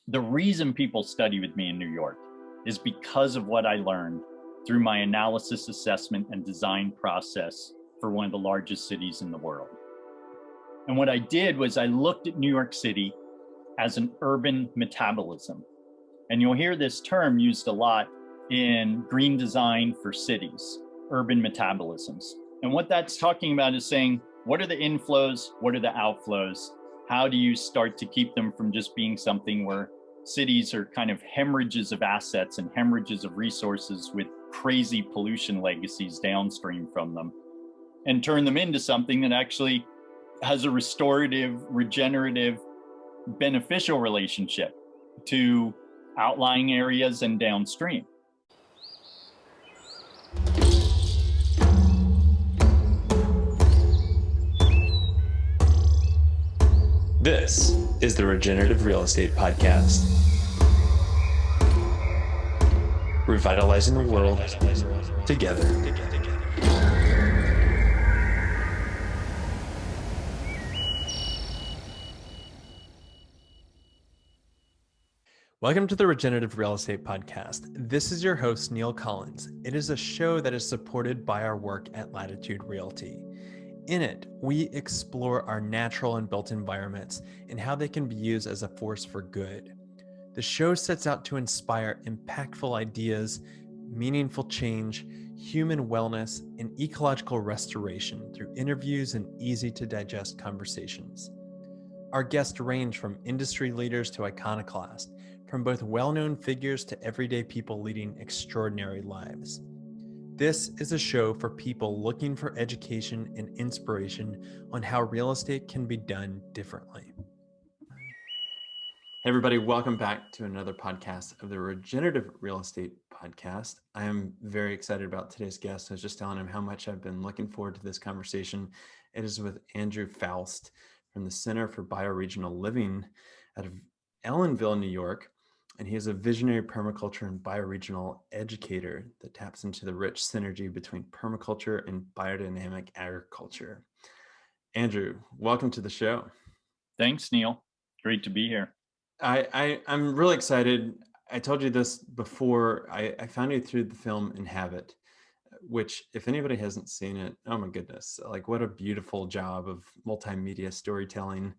The reason people study with me in New York is because of what I learned through my analysis, assessment, and design process for one of the largest cities in the world. And what I did was I looked at New York City as an urban metabolism. And you'll hear this term used a lot in green design for cities, urban metabolisms. And what that's talking about is saying, what are the inflows? What are the outflows? How do you start to keep them from just being something where cities are kind of hemorrhages of assets and hemorrhages of resources with crazy pollution legacies downstream from them, and turn them into something that actually has a restorative, regenerative, beneficial relationship to outlying areas and downstream. This is the Regenerative Real Estate Podcast. Revitalizing the world together. Welcome to the Regenerative Real Estate Podcast. This is your host, Neil Collins. It is a show that is supported by our work at Latitude Realty. In it, we explore our natural and built environments and how they can be used as a force for good. The show sets out to inspire impactful ideas, meaningful change, human wellness, and ecological restoration through interviews and easy-to-digest conversations. Our guests range from industry leaders to iconoclasts, from both well-known figures to everyday people leading extraordinary lives. This is a show for people looking for education and inspiration on how real estate can be done differently. Hey everybody, welcome back to another podcast of the Regenerative Real Estate Podcast. I am very excited about today's guest. I was just telling him how much I've been looking forward to this conversation. It is with Andrew Faust from the Center for Bioregional Living out of Ellenville, New York. And he is a visionary permaculture and bioregional educator that taps into the rich synergy between permaculture and biodynamic agriculture. Andrew, welcome to the show. Thanks, Neil. Great to be here. I'm really excited. I told you this before. I found you through the film Inhabit, which if anybody hasn't seen it, oh my goodness, like what a beautiful job of multimedia storytelling.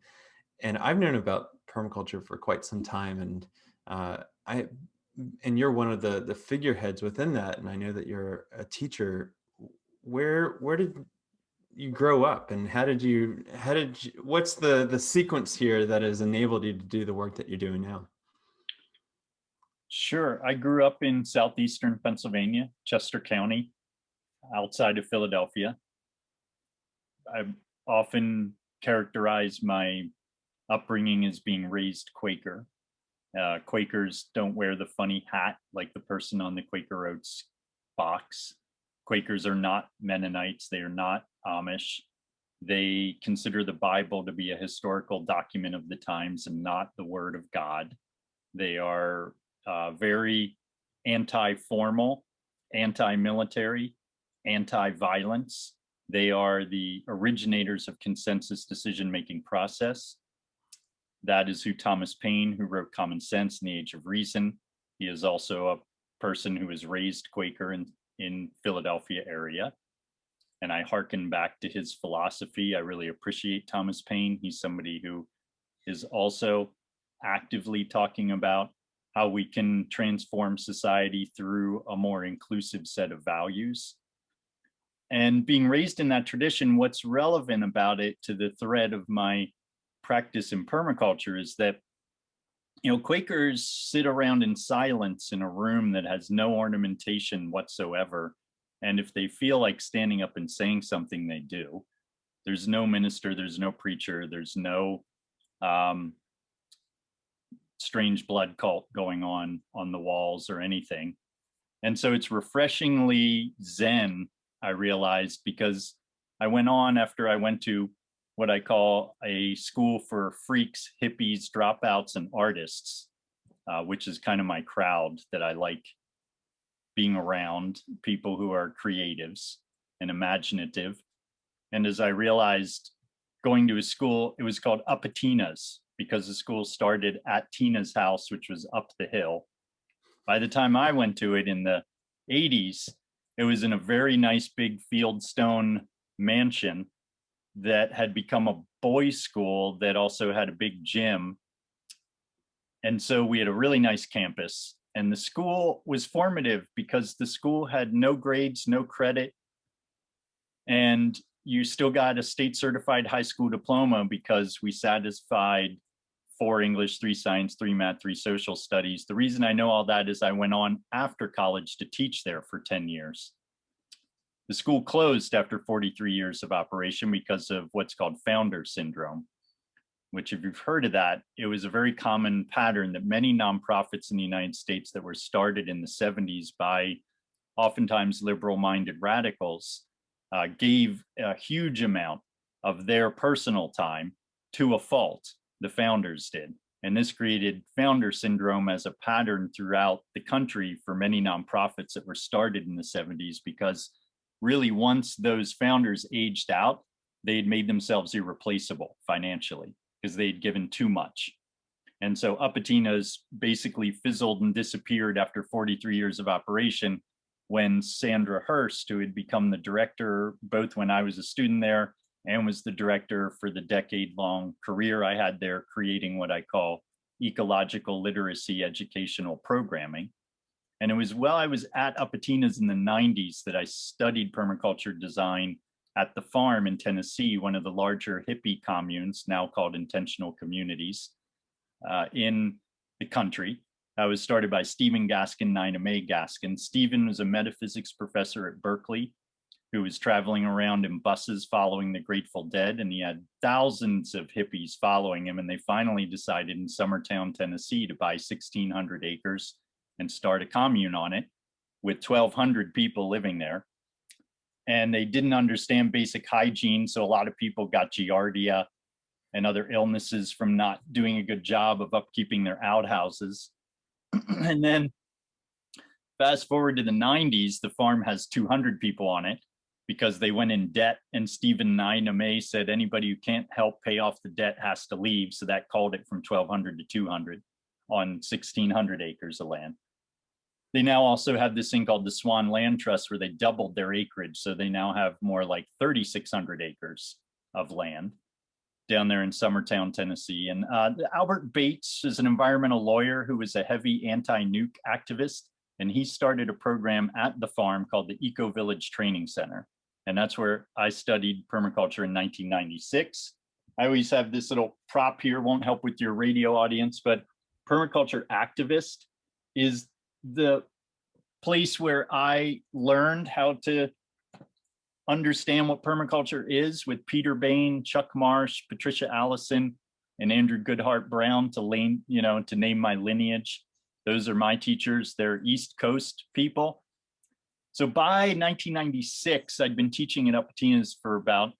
And I've known about permaculture for quite some time, and you're one of the figureheads within that, and I know that you're a teacher. Where did you grow up, and how did you what's the sequence here that has enabled you to do the work that you're doing now? Sure. I grew up in southeastern Pennsylvania, Chester County, outside of Philadelphia. I often characterize my upbringing as being raised Quaker. Quakers don't wear the funny hat like the person on the Quaker Oats box. Quakers are not Mennonites. They are not Amish. They consider the Bible to be a historical document of the times and not the word of God. They are very anti-formal, anti-military, anti-violence. They are the originators of consensus decision-making process. That is who Thomas Paine, who wrote Common Sense and the Age of Reason. He is also a person who was raised Quaker in Philadelphia area. And I hearken back to his philosophy. I really appreciate Thomas Paine. He's somebody who is also actively talking about how we can transform society through a more inclusive set of values. And being raised in that tradition, what's relevant about it to the thread of my practice in permaculture is that, Quakers sit around in silence in a room that has no ornamentation whatsoever. And if they feel like standing up and saying something, they do. There's no minister, there's no preacher, there's no strange blood cult going on the walls or anything. And so it's refreshingly Zen, I realized, because I went on after I went to what I call a school for freaks, hippies, dropouts, and artists, which is kind of my crowd that I like being around, people who are creatives and imaginative. And as I realized going to a school, it was called Upatinas, because the school started at Tina's house, which was up the hill. By the time I went to it in the 80s, it was in a very nice big fieldstone mansion that had become a boys' school that also had a big gym. And so we had a really nice campus. And the school was formative because the school had no grades, no credit, and you still got a state certified high school diploma because we satisfied 4 English, 3 science, 3 math, 3 social studies. The reason I know all that is I went on after college to teach there for 10 years. The school closed after 43 years of operation because of what's called founder syndrome, which, if you've heard of that, it was a very common pattern that many nonprofits in the United States that were started in the 70s by oftentimes liberal-minded radicals gave a huge amount of their personal time to a fault. The founders did. And this created founder syndrome as a pattern throughout the country for many nonprofits that were started in the 70s, because really once those founders aged out, they had made themselves irreplaceable financially because they'd given too much. And so Upatina's basically fizzled and disappeared after 43 years of operation when Sandra Hurst, who had become the director both when I was a student there and was the director for the decade-long career I had there, creating what I call ecological literacy educational programming. And it was while I was at Upatina's in the 90s that I studied permaculture design at the farm in Tennessee, one of the larger hippie communes, now called intentional communities, in the country. I was started by Stephen Gaskin, Nina Mae Gaskin. Stephen was a metaphysics professor at Berkeley who was traveling around in buses following the Grateful Dead, and he had thousands of hippies following him, and they finally decided in Summertown, Tennessee to buy 1,600 acres and start a commune on it with 1,200 people living there. And they didn't understand basic hygiene, so a lot of people got giardia and other illnesses from not doing a good job of upkeeping their outhouses. And then fast forward to the 90s, the farm has 200 people on it because they went in debt, and Stephen Nina Mae said anybody who can't help pay off the debt has to leave. So that called it from 1,200 to 200 on 1,600 acres of land. They now also have this thing called the Swan Land Trust where they doubled their acreage. So they now have more like 3,600 acres of land down there in Summertown, Tennessee. And Albert Bates is an environmental lawyer who was a heavy anti-nuke activist. And he started a program at the farm called the Eco Village Training Center. And that's where I studied permaculture in 1996. I always have this little prop here, won't help with your radio audience, but Permaculture Activist is the place where I learned how to understand what permaculture is, with Peter Bain, Chuck Marsh, Patricia Allison, and Andrew Goodhart Brown to name my lineage. Those are my teachers. They're East Coast people. So by 1996, I'd been teaching at Upatina's for about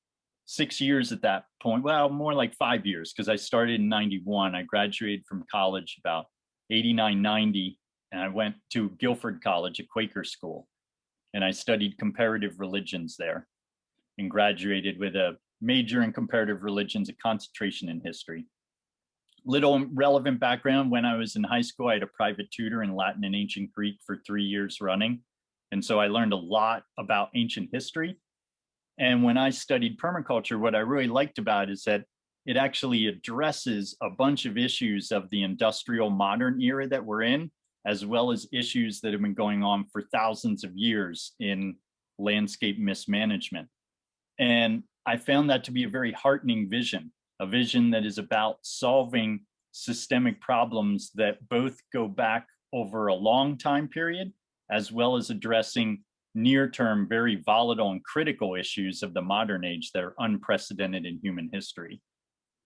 6 years at that point. Well, more like 5 years, because I started in 91. I graduated from college about 89, 90, and I went to Guilford College, a Quaker school. And I studied comparative religions there and graduated with a major in comparative religions, a concentration in history. Little relevant background: when I was in high school, I had a private tutor in Latin and ancient Greek for 3 years running. And so I learned a lot about ancient history. And when I studied permaculture, what I really liked about it is that it actually addresses a bunch of issues of the industrial modern era that we're in, as well as issues that have been going on for thousands of years in landscape mismanagement. And I found that to be a very heartening vision, a vision that is about solving systemic problems that both go back over a long time period, as well as addressing near-term, very volatile and critical issues of the modern age that are unprecedented in human history.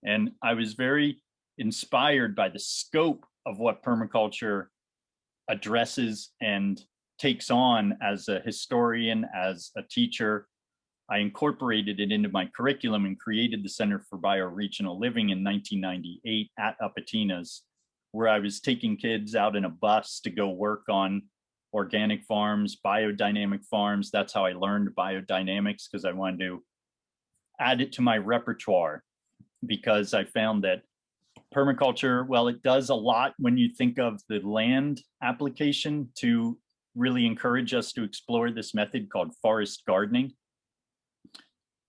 And I was very inspired by the scope of what permaculture addresses and takes on as a historian, as a teacher. I incorporated it into my curriculum and created the Center for Bioregional Living in 1998 at Upatina's, where I was taking kids out in a bus to go work on organic farms, biodynamic farms. That's how I learned biodynamics, because I wanted to add it to my repertoire, because I found that Permaculture, well, it does a lot when you think of the land application to really encourage us to explore this method called forest gardening,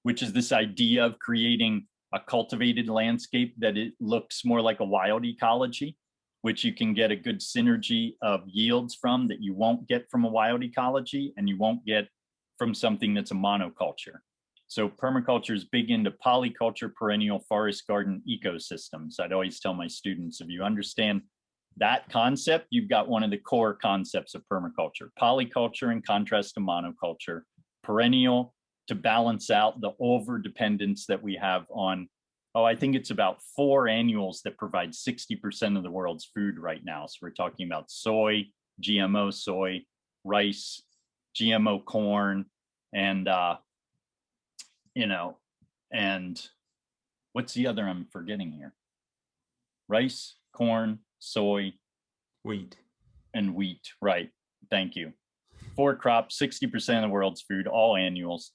which is this idea of creating a cultivated landscape that it looks more like a wild ecology, which you can get a good synergy of yields from that you won't get from a wild ecology and you won't get from something that's a monoculture. So permaculture is big into polyculture, perennial forest garden ecosystems. I'd always tell my students, if you understand that concept, you've got one of the core concepts of permaculture. Polyculture in contrast to monoculture, perennial to balance out the over dependence that we have on, I think it's about 4 annuals that provide 60% of the world's food right now. So we're talking about soy, GMO soy, rice, GMO corn, and and what's the other I'm forgetting here? Rice, corn, soy, wheat, and wheat. Right. Thank you. 4 crops, 60% of the world's food, all annuals.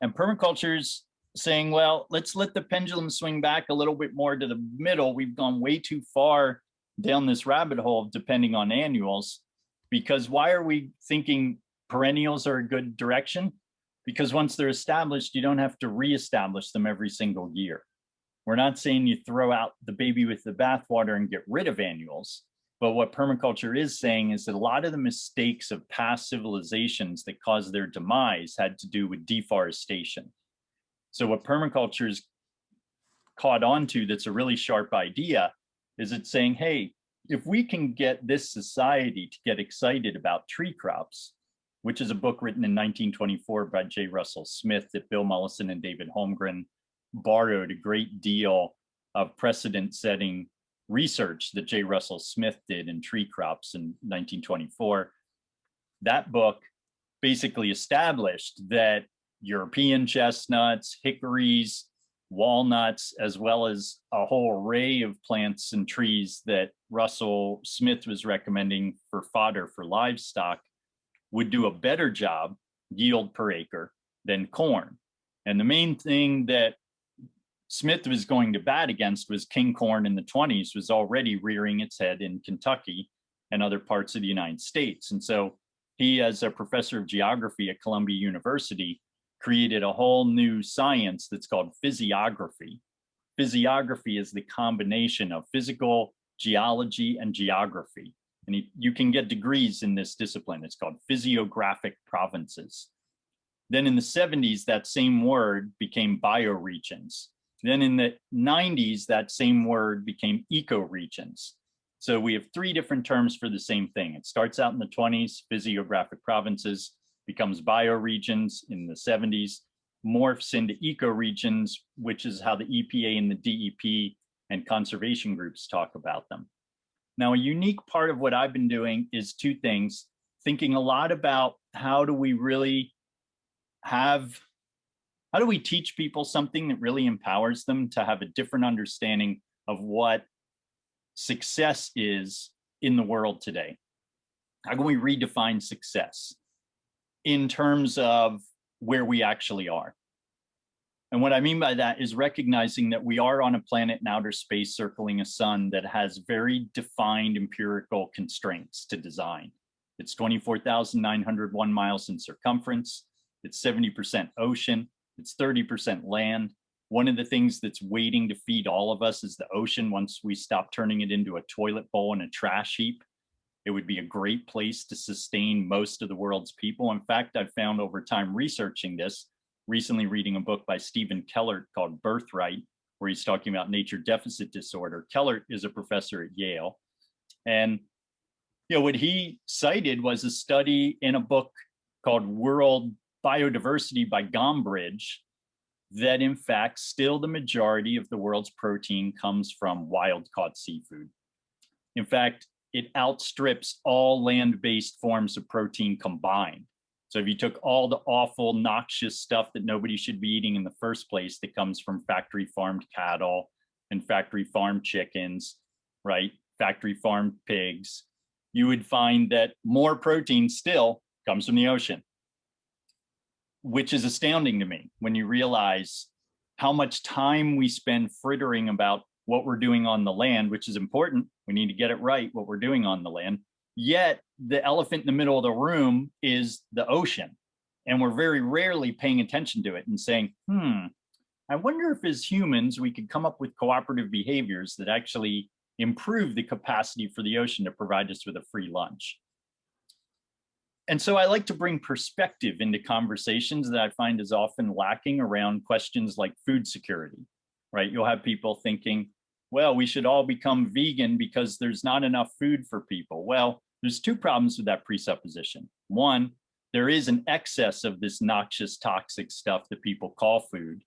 And permaculture's saying, well, let's let the pendulum swing back a little bit more to the middle. We've gone way too far down this rabbit hole of depending on annuals, because why are we thinking perennials are a good direction? Because once they're established, you don't have to reestablish them every single year. We're not saying you throw out the baby with the bathwater and get rid of annuals. But what permaculture is saying is that a lot of the mistakes of past civilizations that caused their demise had to do with deforestation. So what permaculture's caught on to that's a really sharp idea is it's saying, hey, if we can get this society to get excited about tree crops, which is a book written in 1924 by J. Russell Smith that Bill Mollison and David Holmgren borrowed a great deal of precedent-setting research that J. Russell Smith did in tree crops in 1924. That book basically established that European chestnuts, hickories, walnuts, as well as a whole array of plants and trees that Russell Smith was recommending for fodder for livestock would do a better job yield per acre than corn. And the main thing that Smith was going to bat against was king corn in the 20s was already rearing its head in Kentucky and other parts of the United States. And so he, as a professor of geography at Columbia University, created a whole new science that's called physiography. Physiography is the combination of physical, geology, and geography. And you can get degrees in this discipline. It's called physiographic provinces. Then in the 70s, that same word became bioregions. Then in the 90s, that same word became ecoregions. So we have 3 different terms for the same thing. It starts out in the 20s, physiographic provinces, becomes bioregions in the 70s, morphs into ecoregions, which is how the EPA and the DEP and conservation groups talk about them. Now, a unique part of what I've been doing is 2 things, thinking a lot about how do we teach people something that really empowers them to have a different understanding of what success is in the world today? How can we redefine success in terms of where we actually are? And what I mean by that is recognizing that we are on a planet in outer space circling a sun that has very defined empirical constraints to design. It's 24,901 miles in circumference. It's 70% ocean. It's 30% land. One of the things that's waiting to feed all of us is the ocean. Once we stop turning it into a toilet bowl and a trash heap, it would be a great place to sustain most of the world's people. In fact, I've found over time researching this, recently reading a book by Stephen Kellert called Birthright, where he's talking about nature deficit disorder. Kellert is a professor at Yale. And what he cited was a study in a book called World Biodiversity by Gombrich, that in fact, still the majority of the world's protein comes from wild-caught seafood. In fact, it outstrips all land-based forms of protein combined. So if you took all the awful, noxious stuff that nobody should be eating in the first place that comes from factory farmed cattle and factory farmed chickens, right? Factory farmed pigs, you would find that more protein still comes from the ocean, which is astounding to me when you realize how much time we spend frittering about what we're doing on the land, which is important. We need to get it right, what we're doing on the land. Yet the elephant in the middle of the room is the ocean. And we're very rarely paying attention to it and saying, I wonder if as humans, we could come up with cooperative behaviors that actually improve the capacity for the ocean to provide us with a free lunch. And so I like to bring perspective into conversations that I find is often lacking around questions like food security, right? You'll have people thinking, well, we should all become vegan because there's not enough food for people. Well, there's two problems with that presupposition. One, there is an excess of this noxious, toxic stuff that people call food,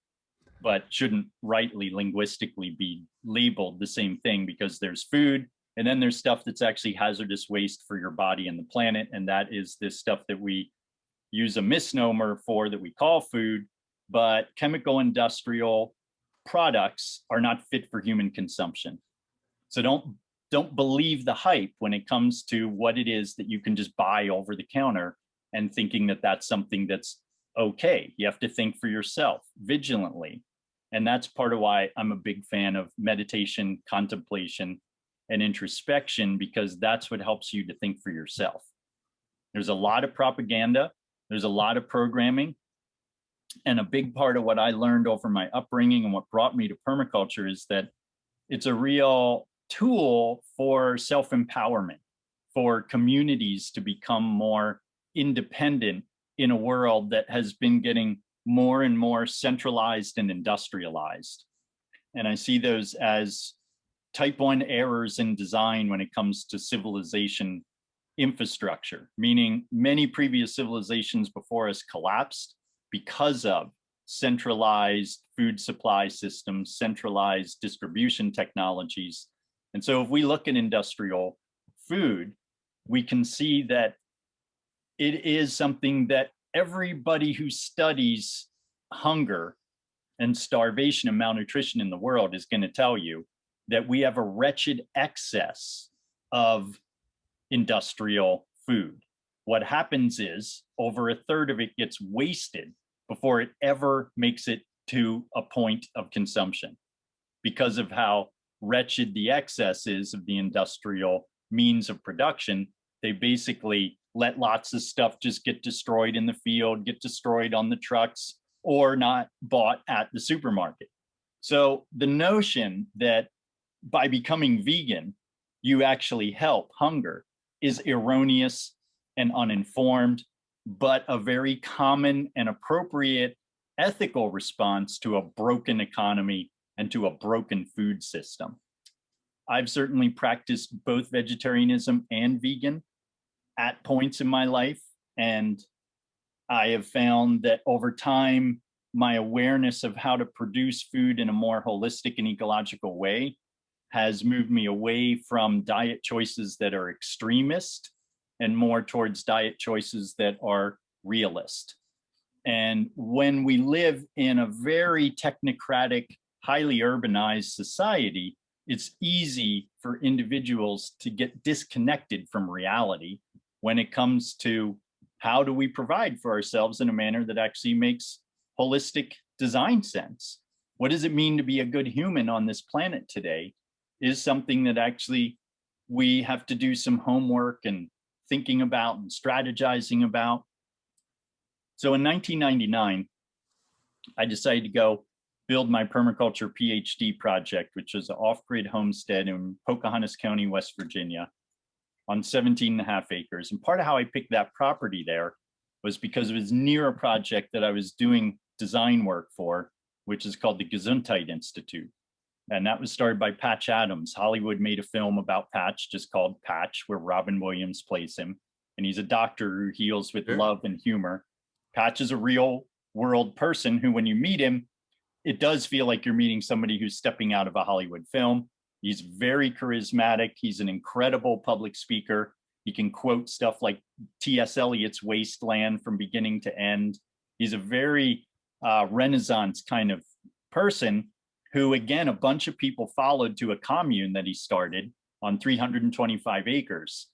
but shouldn't rightly linguistically be labeled the same thing, because there's food and then there's stuff that's actually hazardous waste for your body and the planet. And that is this stuff that we use a misnomer for that we call food, but chemical industrial products are not fit for human consumption. So don't believe the hype when it comes to what it is that you can just buy over the counter and thinking that that's something that's okay. You have to think for yourself vigilantly. And that's part of why I'm a big fan of meditation, contemplation, and introspection, because that's what helps you to think for yourself. There's a lot of propaganda. There's a lot of programming. And a big part of what I learned over my upbringing and what brought me to permaculture is that it's a real tool for self-empowerment, for communities to become more independent in a world that has been getting more and more centralized and industrialized. And I see those as type 1 errors in design when it comes to civilization infrastructure, meaning many previous civilizations before us collapsed because of centralized food supply systems, centralized distribution technologies. And so if we look at industrial food, we can see that it is something that everybody who studies hunger and starvation and malnutrition in the world is going to tell you that we have a wretched excess of industrial food. What happens is over a third of it gets wasted before it ever makes it to a point of consumption, because of how wretched the excess is of the industrial means of production. They basically let lots of stuff just get destroyed in the field, get destroyed on the trucks, or not bought at the supermarket. So the notion that by becoming vegan, you actually help hunger is erroneous and uninformed, but a very common and appropriate ethical response to a broken economy and to a broken food system. I've certainly practiced both vegetarianism and vegan at points in my life, and I have found that over time, my awareness of how to produce food in a more holistic and ecological way has moved me away from diet choices that are extremist and more towards diet choices that are realist. And when we live in a very technocratic, highly urbanized society, it's easy for individuals to get disconnected from reality when it comes to how do we provide for ourselves in a manner that actually makes holistic design sense. What does it mean to be a good human on this planet today is something that actually we have to do some homework and thinking about and strategizing about. So in 1999, I decided to go build my permaculture PhD project, which was an off-grid homestead in Pocahontas County, West Virginia, on 17.5 acres. And part of how I picked that property there was because it was near a project that I was doing design work for, which is called the Gesundheit Institute. And that was started by Patch Adams. Hollywood made a film about Patch, just called Patch, where Robin Williams plays him. And he's a doctor who heals with love and humor. Patch is a real world person who, when you meet him, it does feel like you're meeting somebody who's stepping out of a Hollywood film. He's very charismatic. He's an incredible public speaker. He can quote stuff like T.S. Eliot's Wasteland from beginning to end. He's a very Renaissance kind of person who, again, a bunch of people followed to a commune that he started on 325 acres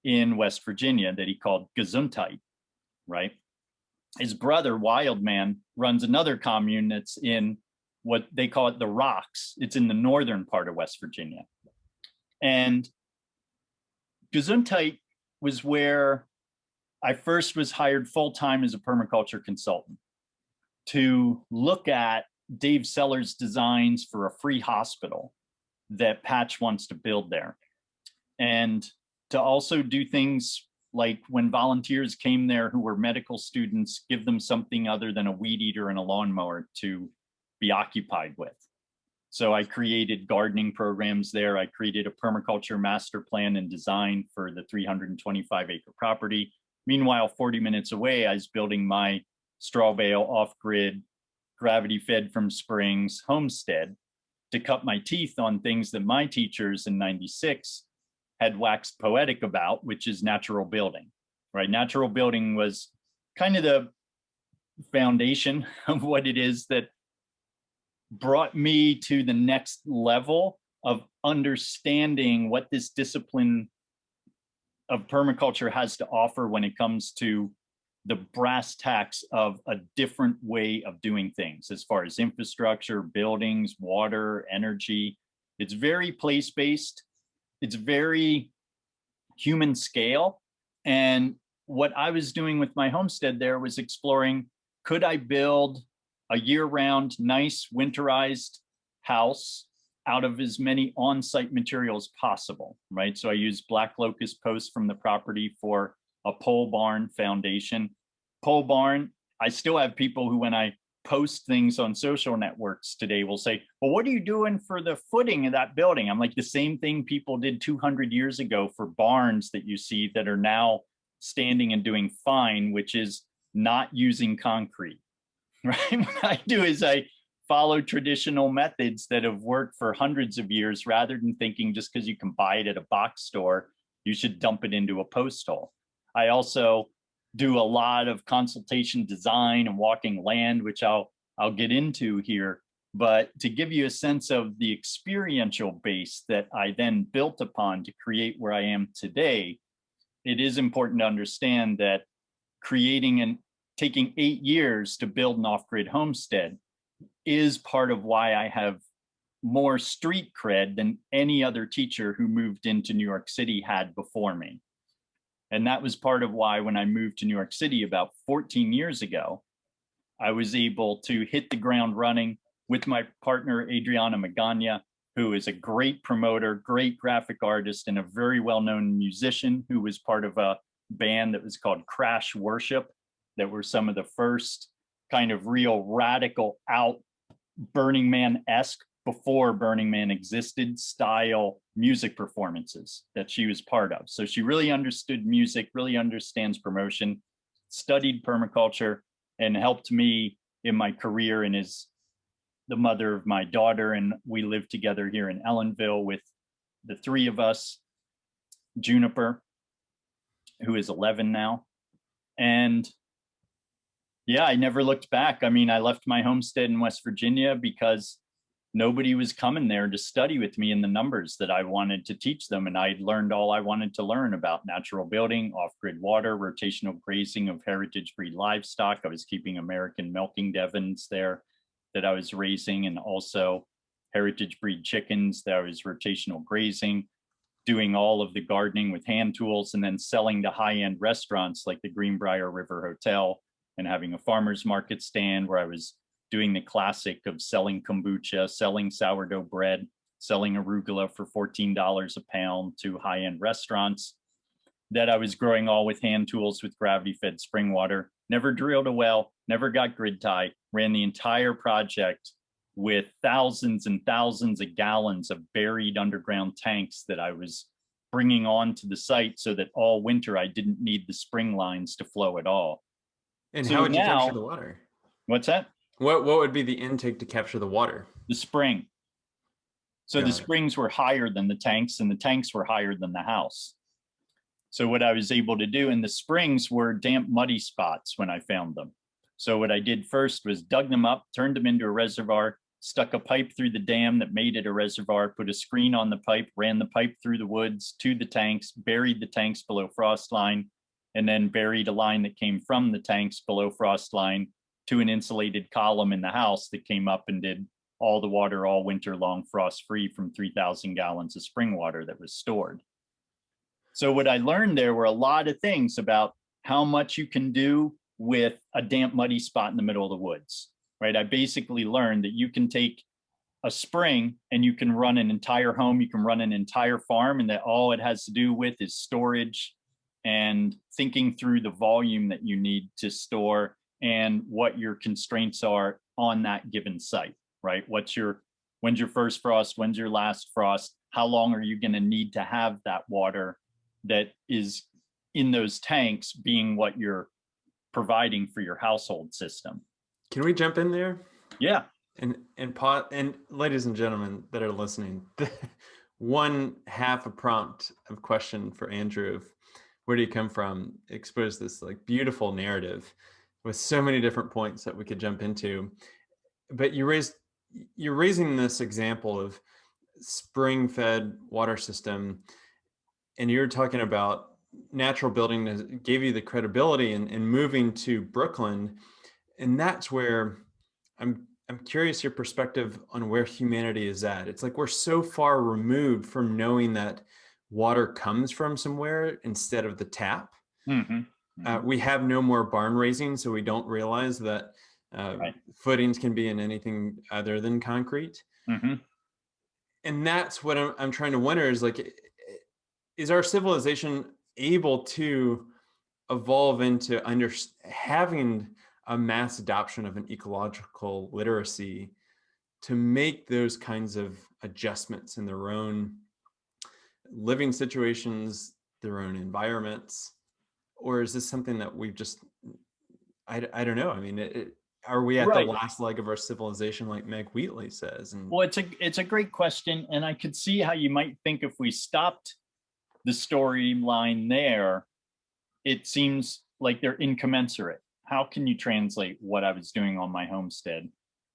in West Virginia that he called Gesundheit, right? His brother, Wildman, runs another commune that's in what they call it the Rocks. It's in the northern part of West Virginia. And Gesundheit was where I first was hired full-time as a permaculture consultant to look at Dave Sellers' designs for a free hospital that Patch wants to build there. And to also do things like when volunteers came there who were medical students, give them something other than a weed eater and a lawnmower to be occupied with. So I created gardening programs there. I created a permaculture master plan and design for the 325-acre property. Meanwhile, 40 minutes away, I was building my straw bale, off-grid, gravity-fed from springs homestead to cut my teeth on things that my teachers in '96 had waxed poetic about, which is natural building, right? Natural building was kind of the foundation of what it is that brought me to the next level of understanding what this discipline of permaculture has to offer when it comes to the brass tacks of a different way of doing things as far as infrastructure, buildings, water, energy. It's very place-based. It's very human scale. And what I was doing with my homestead there was exploring, could I build a year-round, nice, winterized house out of as many on-site materials possible, right? So I used black locust posts from the property for a pole barn foundation. Pole barn, I still have people who, when I post things on social networks today, will say, well, what are you doing for the footing of that building? I'm like, the same thing people did 200 years ago for barns that you see that are now standing and doing fine, which is not using concrete, right? What I do is I follow traditional methods that have worked for hundreds of years, rather than thinking just because you can buy it at a box store, you should dump it into a post hole. I also do a lot of consultation design and walking land, which I'll get into here. But to give you a sense of the experiential base that I then built upon to create where I am today, it is important to understand that creating and taking 8 years to build an off-grid homestead is part of why I have more street cred than any other teacher who moved into New York City had before me. And that was part of why when I moved to New York City about 14 years ago, I was able to hit the ground running with my partner, Adriana Magana, who is a great promoter, great graphic artist, and a very well-known musician who was part of a band that was called Crash Worship, that were some of the first kind of real radical out Burning Man-esque, before Burning Man existed, style music performances that she was part of. So she really understood music, really understands promotion, studied permaculture, and helped me in my career, and is the mother of my daughter. And we live together here in Ellenville with the three of us, Juniper, who is 11 now. And yeah, I never looked back. I mean, I left my homestead in West Virginia because nobody was coming there to study with me in the numbers that I wanted to teach them. And I'd learned all I wanted to learn about natural building, off-grid water, rotational grazing of heritage breed livestock. I was keeping American milking Devons there that I was raising, and also heritage breed chickens that I was rotational grazing, doing all of the gardening with hand tools, and then selling to high-end restaurants like the Greenbrier River Hotel, and having a farmer's market stand where I was doing the classic of selling kombucha, selling sourdough bread, selling arugula for $14 a pound to high-end restaurants, that I was growing all with hand tools with gravity-fed spring water. Never drilled a well, never got grid tie, ran the entire project with thousands and thousands of gallons of buried underground tanks that I was bringing onto the site, so that all winter I didn't need the spring lines to flow at all. And So how would you now, capture the water? What's that? What would be the intake to capture the water? The spring. So the springs were higher than the tanks, and the tanks were higher than the house. So what I was able to do, and the springs were damp, muddy spots when I found them. So what I did first was dug them up, turned them into a reservoir, stuck a pipe through the dam that made it a reservoir, put a screen on the pipe, ran the pipe through the woods to the tanks, buried the tanks below frost line, and then buried a line that came from the tanks below frost line to an insulated column in the house that came up and did all the water all winter long frost free from 3,000 gallons of spring water that was stored. So what I learned there were a lot of things about how much you can do with a damp, muddy spot in the middle of the woods, right? I basically learned that you can take a spring and you can run an entire home, you can run an entire farm, and that all it has to do with is storage and thinking through the volume that you need to store and what your constraints are on that given site, right? When's your first frost? When's your last frost? How long are you going to need to have that water that is in those tanks being what you're providing for your household system? Can we jump in there? Yeah. And ladies and gentlemen that are listening, one half a prompt of question for Andrew of where do you come from exposed this like beautiful narrative with so many different points that we could jump into. But you're raising this example of spring-fed water system, and you're talking about natural building that gave you the credibility and moving to Brooklyn, and that's where I'm curious your perspective on where humanity is at. It's like we're so far removed from knowing that water comes from somewhere instead of the tap. Mm-hmm. Mm-hmm. We have no more barn raising, so we don't realize that Right. footings can be in anything other than concrete. Mm-hmm. And that's what I'm trying to wonder is like, is our civilization able to evolve into having a mass adoption of an ecological literacy to make those kinds of adjustments in their own living situations, their own environments? Or is this something that we've just, I don't know. I mean, are we at Right. the last leg of our civilization, like Meg Wheatley says? And well, it's a great question. And I could see how you might think if we stopped the storyline there, it seems like they're incommensurate. How can you translate what I was doing on my homestead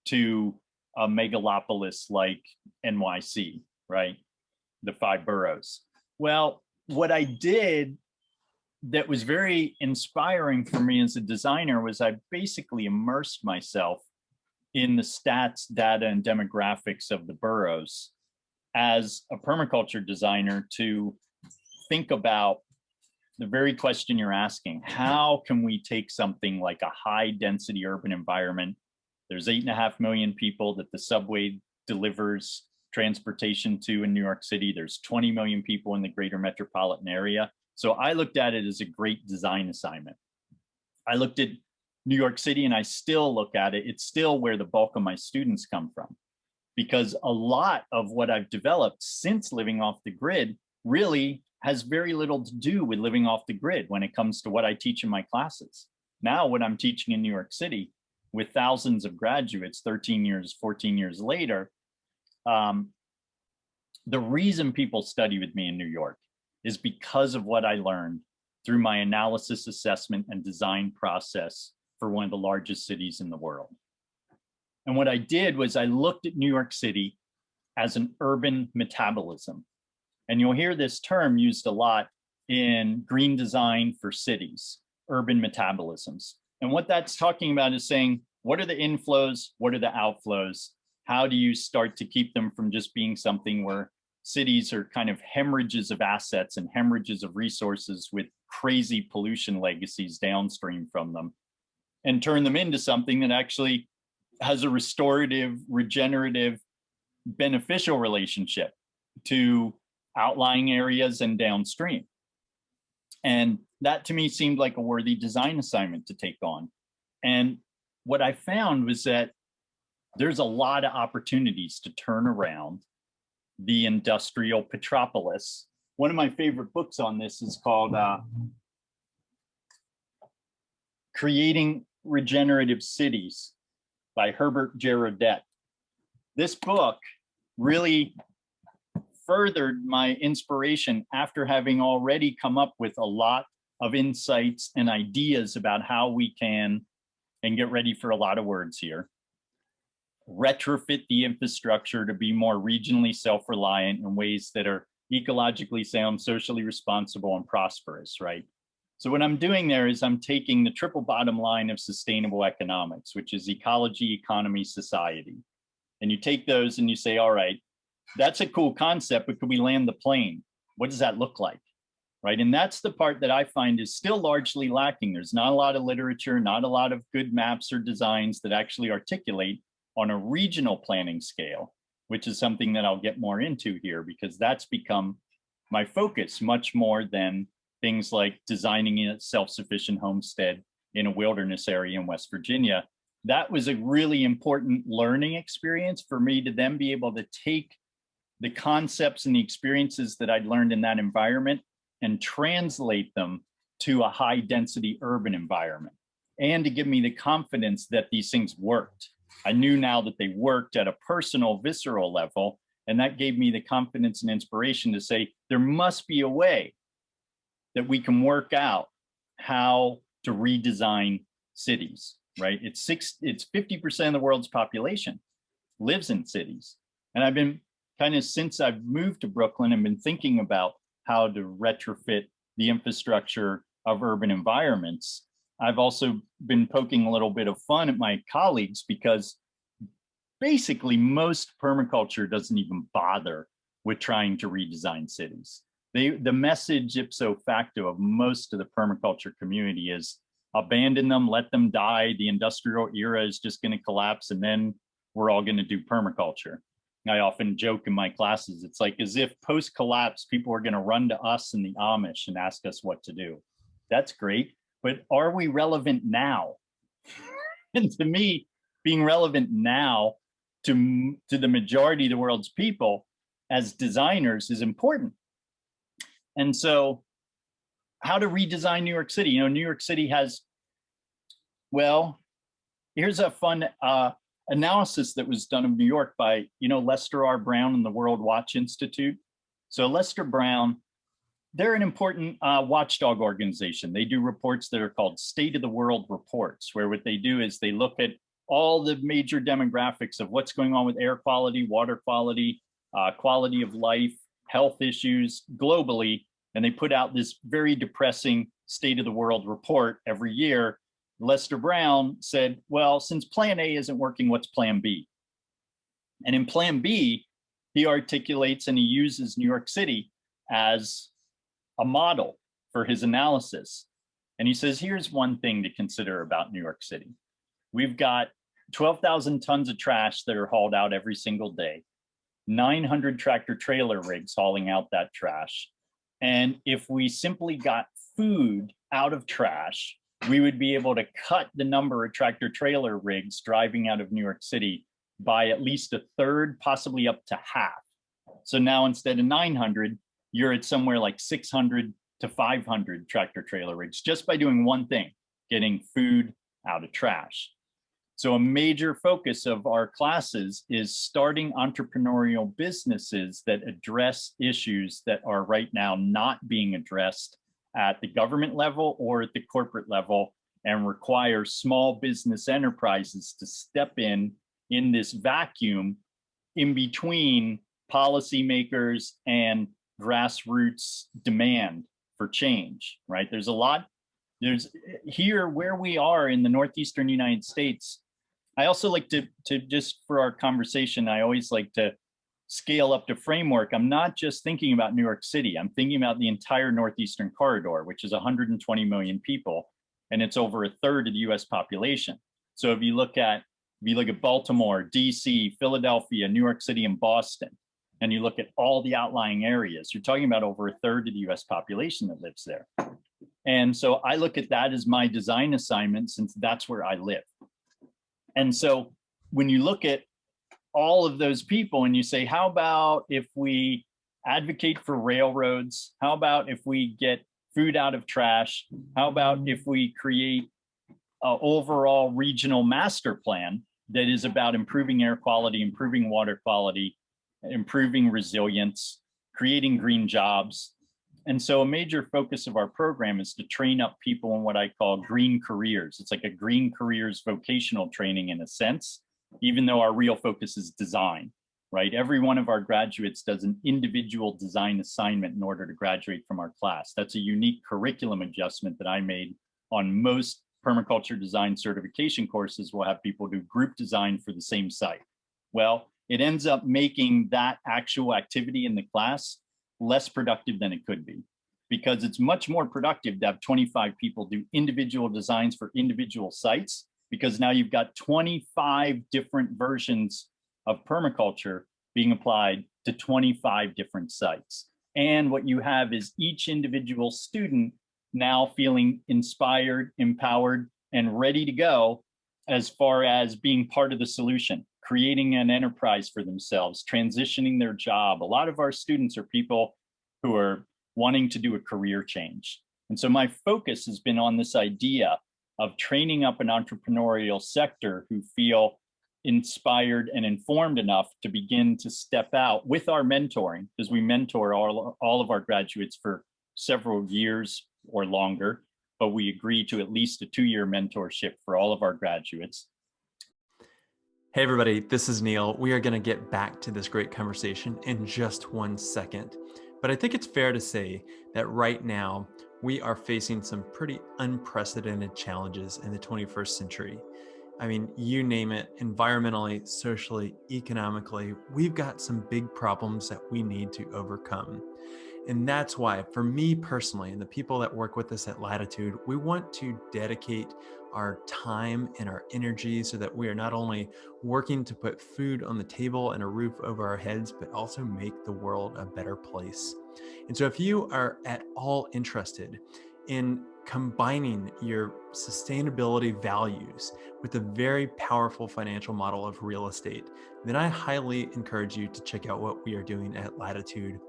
to a megalopolis like NYC, right? The 5 boroughs. Well, what I did that was very inspiring for me as a designer was I basically immersed myself in the stats, data, and demographics of the boroughs as a permaculture designer to think about the very question you're asking. How can we take something like a high density urban environment? There's 8.5 million people that the subway delivers transportation to in New York City. There's 20 million people in the greater metropolitan area. So I looked at it as a great design assignment. I looked at New York City and I still look at it. It's still where the bulk of my students come from, because a lot of what I've developed since living off the grid really has very little to do with living off the grid when it comes to what I teach in my classes. Now, what I'm teaching in New York City with thousands of graduates, 13 years, 14 years later, the reason people study with me in New York is because of what I learned through my analysis, assessment, and design process for one of the largest cities in the world. And what I did was I looked at New York City as an urban metabolism. And you'll hear this term used a lot in green design for cities, urban metabolisms. And what that's talking about is saying, what are the inflows? What are the outflows? How do you start to keep them from just being something where cities are kind of hemorrhages of assets and hemorrhages of resources with crazy pollution legacies downstream from them, and turn them into something that actually has a restorative, regenerative, beneficial relationship to outlying areas and downstream. And that to me seemed like a worthy design assignment to take on. And what I found was that there's a lot of opportunities to turn around the industrial metropolis. One of my favorite books on this is called Creating Regenerative Cities by Herbert Gerodet. This book really furthered my inspiration after having already come up with a lot of insights and ideas about how we can, and get ready for a lot of words here, retrofit the infrastructure to be more regionally self-reliant in ways that are ecologically sound, socially responsible, and prosperous, right? So what I'm doing there is I'm taking the triple bottom line of sustainable economics, which is ecology, economy, society. And you take those and you say, all right, that's a cool concept, but could we land the plane? What does that look like? Right. And that's the part that I find is still largely lacking. There's not a lot of literature, not a lot of good maps or designs that actually articulate on a regional planning scale, which is something that I'll get more into here, because that's become my focus much more than things like designing a self-sufficient homestead in a wilderness area in West Virginia. That was a really important learning experience for me to then be able to take the concepts and the experiences that I'd learned in that environment and translate them to a high density urban environment, and to give me the confidence that these things worked. I knew now that they worked at a personal, visceral level, and that gave me the confidence and inspiration to say, there must be a way that we can work out how to redesign cities, right? It's 50% of the world's population lives in cities. And I've been kind of, since I've moved to Brooklyn, and been thinking about how to retrofit the infrastructure of urban environments. I've also been poking a little bit of fun at my colleagues, because basically most permaculture doesn't even bother with trying to redesign cities. The message ipso facto of most of the permaculture community is abandon them, let them die. The industrial era is just going to collapse, and then we're all going to do permaculture. I often joke in my classes, it's like as if post-collapse, people are going to run to us and the Amish and ask us what to do. That's great, but are we relevant now? And to me, being relevant now to the majority of the world's people as designers is important. And so how to redesign New York City? You know, New York City has, well, here's a fun analysis that was done of New York by, you know, Lester R. Brown and the World Watch Institute. So Lester Brown, they're an important watchdog organization. They do reports that are called State of the World reports, where what they do is they look at all the major demographics of what's going on with air quality, water quality, quality of life, health issues globally. And they put out this very depressing State of the World report every year. Lester Brown said, well, since plan A isn't working, what's plan B? And in plan B, he articulates and he uses New York City as a model for his analysis. And he says, here's one thing to consider about New York City. We've got 12,000 tons of trash that are hauled out every single day, 900 tractor trailer rigs hauling out that trash. And if we simply got food out of trash, we would be able to cut the number of tractor trailer rigs driving out of New York City by at least a third, possibly up to half. So now instead of 900, you're at somewhere like 600 to 500 tractor trailer rigs just by doing one thing, getting food out of trash. So a major focus of our classes is starting entrepreneurial businesses that address issues that are right now not being addressed at the government level or at the corporate level, and require small business enterprises to step in this vacuum in between policymakers and grassroots demand for change, right? There's here where we are in the Northeastern United States. I also like to just for our conversation, I always like to scale up the framework. I'm not just thinking about New York City. I'm thinking about the entire Northeastern corridor, which is 120 million people, and it's over a third of the US population. So if you look at Baltimore, DC, Philadelphia, New York City, and Boston, and you look at all the outlying areas, you're talking about over a third of the US population that lives there. And so I look at that as my design assignment, since that's where I live. And so when you look at all of those people and you say, how about if we advocate for railroads? How about if we get food out of trash? How about if we create an overall regional master plan that is about improving air quality, improving water quality, improving resilience, creating green jobs? And so a major focus of our program is to train up people in what I call green careers. It's like a green careers vocational training in a sense, even though our real focus is design, right? Every one of our graduates does an individual design assignment in order to graduate from our class. That's a unique curriculum adjustment that I made on most permaculture design certification courses. We'll have people do group design for the same site. Well, it ends up making that actual activity in the class less productive than it could be, because it's much more productive to have 25 people do individual designs for individual sites, because now you've got 25 different versions of permaculture being applied to 25 different sites. And what you have is each individual student now feeling inspired, empowered, and ready to go as far as being part of the solution, creating an enterprise for themselves, transitioning their job. A lot of our students are people who are wanting to do a career change. And so my focus has been on this idea of training up an entrepreneurial sector who feel inspired and informed enough to begin to step out with our mentoring, because we mentor all of our graduates for several years or longer, but we agree to at least a 2-year mentorship for all of our graduates. Hey everybody, this is Neil. We are going to get back to this great conversation in just 1 second. But I think it's fair to say that right now we are facing some pretty unprecedented challenges in the 21st century. I mean, you name it, environmentally, socially, economically, we've got some big problems that we need to overcome. And that's why, for me personally, and the people that work with us at Latitude, we want to dedicate our time and our energy so that we are not only working to put food on the table and a roof over our heads, but also make the world a better place. And so if you are at all interested in combining your sustainability values with a very powerful financial model of real estate, then I highly encourage you to check out what we are doing at Latitude.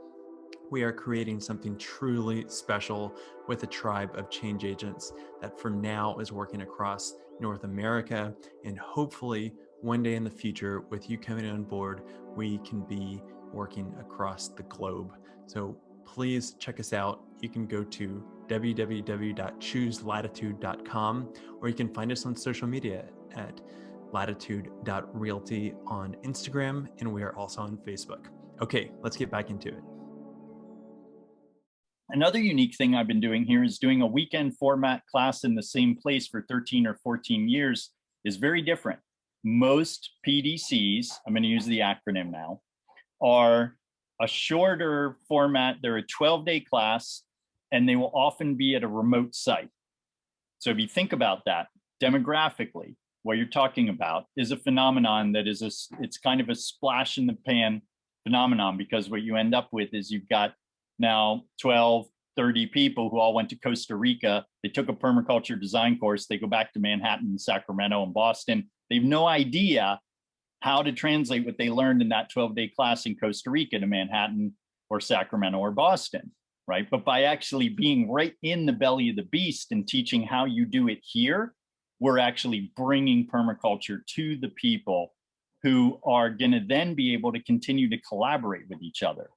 We are creating something truly special with a tribe of change agents that for now is working across North America. And hopefully one day in the future, with you coming on board, we can be working across the globe. So please check us out. You can go to www.chooselatitude.com, or you can find us on social media at latitude.realty on Instagram, and we are also on Facebook. Okay, let's get back into it. Another unique thing I've been doing here is doing a weekend format class in the same place for 13 or 14 years is very different. Most PDCs, I'm going to use the acronym now, are a shorter format. They're a 12-day class, and they will often be at a remote site. So if you think about that, demographically, what you're talking about is a phenomenon that is it's kind of a splash in the pan phenomenon, because what you end up with is you've got now 12, 30 people who all went to Costa Rica. They took a permaculture design course. They go back to Manhattan, Sacramento, and Boston. They have no idea how to translate what they learned in that 12-day class in Costa Rica to Manhattan or Sacramento or Boston, right? But by actually being right in the belly of the beast and teaching how you do it here, we're actually bringing permaculture to the people who are going to then be able to continue to collaborate with each other.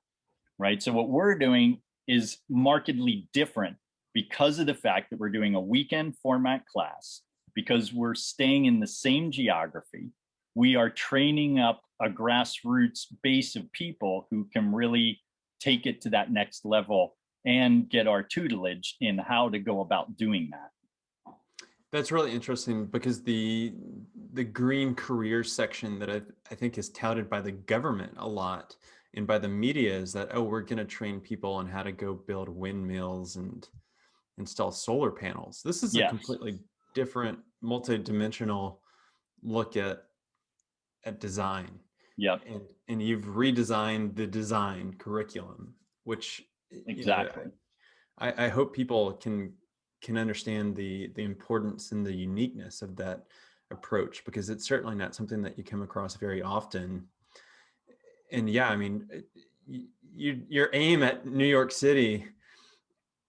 Right. So what we're doing is markedly different because of the fact that we're doing a weekend format class, because we're staying in the same geography. We are training up a grassroots base of people who can really take it to that next level and get our tutelage in how to go about doing that. That's really interesting, because the green careers section that I think is touted by the government a lot and by the media is that, oh, we're going to train people on how to go build windmills and install solar panels. This is a completely different, multi-dimensional look at design. Yep. And you've redesigned the design curriculum, which exactly. I hope people can understand the importance and the uniqueness of that approach, because it's certainly not something that you come across very often. And yeah, I mean, your aim at New York City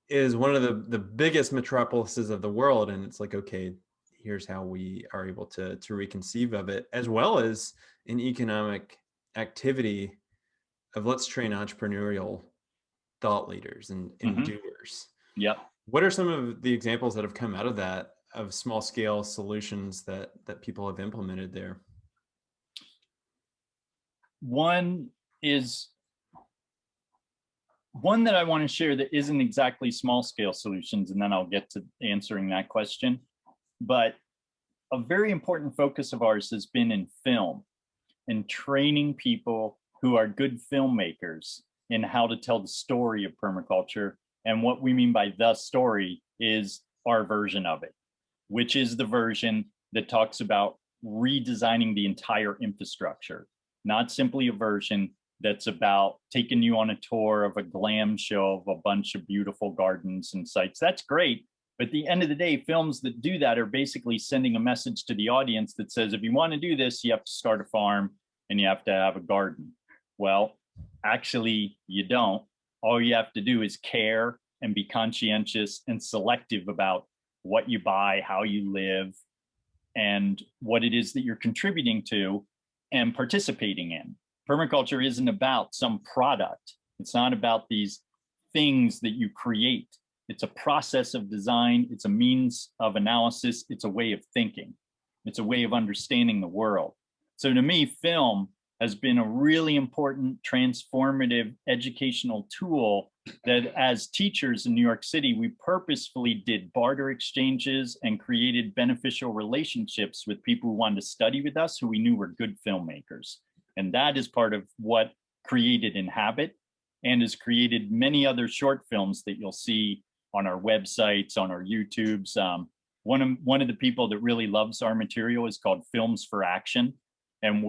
is one of the biggest metropolises of the world. And it's like, okay, here's how we are able to reconceive of it, as well as an economic activity of let's train entrepreneurial thought leaders and doers. Yep. What are some of the examples that have come out of that, of small scale solutions that people have implemented there? One that I want to share that isn't exactly small scale solutions, and then I'll get to answering that question. But a very important focus of ours has been in film. and training people who are good filmmakers in how to tell the story of permaculture. And what we mean by the story is our version of it, which is the version that talks about redesigning the entire infrastructure, not simply a version that's about taking you on a tour of a glam show of a bunch of beautiful gardens and sites. That's great. But at the end of the day, films that do that are basically sending a message to the audience that says, if you want to do this, you have to start a farm and you have to have a garden. Well, actually, you don't. All you have to do is care and be conscientious and selective about what you buy, how you live, and what it is that you're contributing to and participating in. Permaculture isn't about some product. It's not about these things that you create. It's a process of design. It's a means of analysis. It's a way of thinking. It's a way of understanding the world. So to me, film has been a really important transformative educational tool that as teachers in New York City, we purposefully did barter exchanges and created beneficial relationships with people who wanted to study with us, who we knew were good filmmakers. And that is part of what created Inhabit and has created many other short films that you'll see on our websites, on our YouTubes. One of the people that really loves our material is called Films for Action. And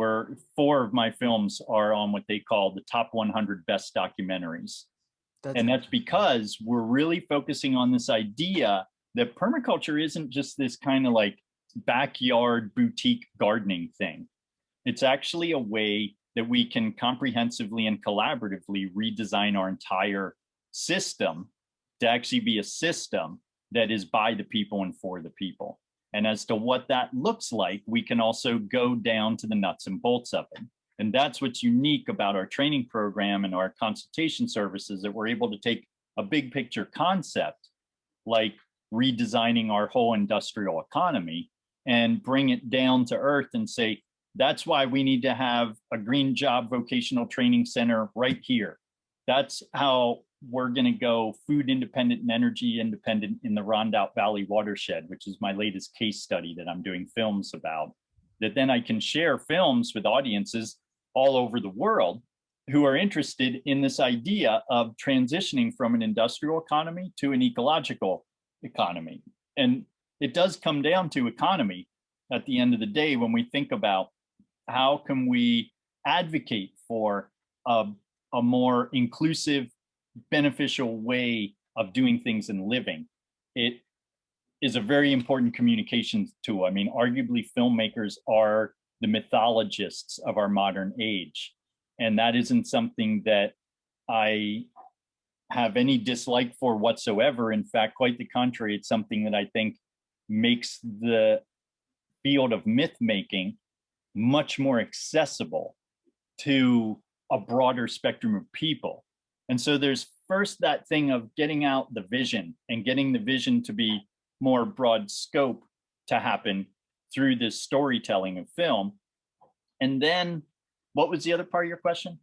4 of my films are on what they call the top 100 best documentaries. That's because we're really focusing on this idea that permaculture isn't just this kind of like backyard boutique gardening thing. It's actually a way that we can comprehensively and collaboratively redesign our entire system to actually be a system that is by the people and for the people. And as to what that looks like, we can also go down to the nuts and bolts of it. And that's what's unique about our training program and our consultation services, that we're able to take a big picture concept like redesigning our whole industrial economy and bring it down to earth and say, that's why we need to have a green job vocational training center right here. That's how we're going to go food independent and energy independent in the Rondout Valley watershed, which is my latest case study that I'm doing films about, that then I can share films with audiences all over the world who are interested in this idea of transitioning from an industrial economy to an ecological economy. And it does come down to economy at the end of the day when we think about how can we advocate for a more inclusive, beneficial way of doing things and living. It is a very important communications tool. I mean, arguably filmmakers are the mythologists of our modern age. And that isn't something that I have any dislike for whatsoever. In fact, quite the contrary, it's something that I think makes the field of myth making much more accessible to a broader spectrum of people. And so there's first that thing of getting out the vision and getting the vision to be more broad scope to happen through this storytelling of film. And then what was the other part of your question?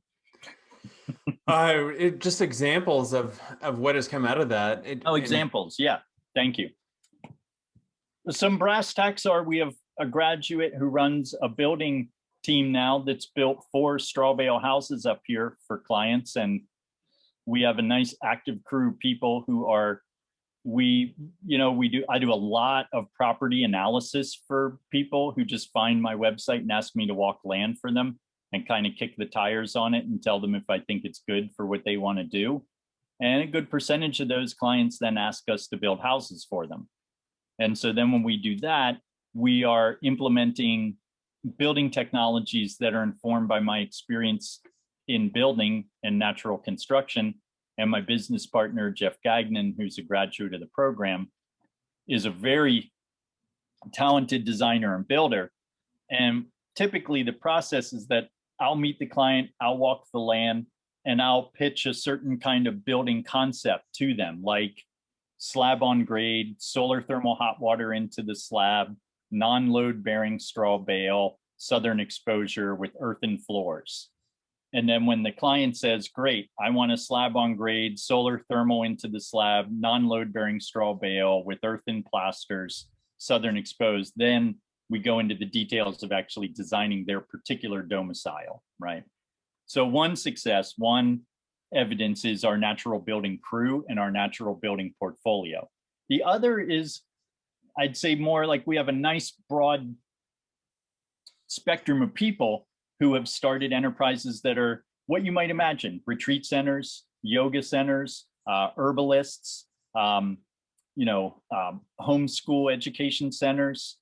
Just examples of what has come out of that. Examples. Yeah. Thank you. Some brass tacks are, we have a graduate who runs a building team now that's built 4 straw bale houses up here for clients. And we have a nice active crew of people who are, I do a lot of property analysis for people who just find my website and ask me to walk land for them and kind of kick the tires on it and tell them if I think it's good for what they want to do. And a good percentage of those clients then ask us to build houses for them. And so then when we do that, we are implementing building technologies that are informed by my experience in building and natural construction. And my business partner, Jeff Gagnon, who's a graduate of the program, is a very talented designer and builder. And typically the process is that I'll meet the client, I'll walk the land, and I'll pitch a certain kind of building concept to them, like slab on grade, solar thermal hot water into the slab, non-load bearing straw bale, southern exposure with earthen floors. And then when the client says, great, I want a slab on grade, solar thermal into the slab, non-load bearing straw bale with earthen plasters, southern exposed, then we go into the details of actually designing their particular domicile, right? So one success, one evidence is our natural building crew and our natural building portfolio. The other is, I'd say, more like we have a nice broad spectrum of people who have started enterprises that are what you might imagine: retreat centers, yoga centers, herbalists, homeschool education centers,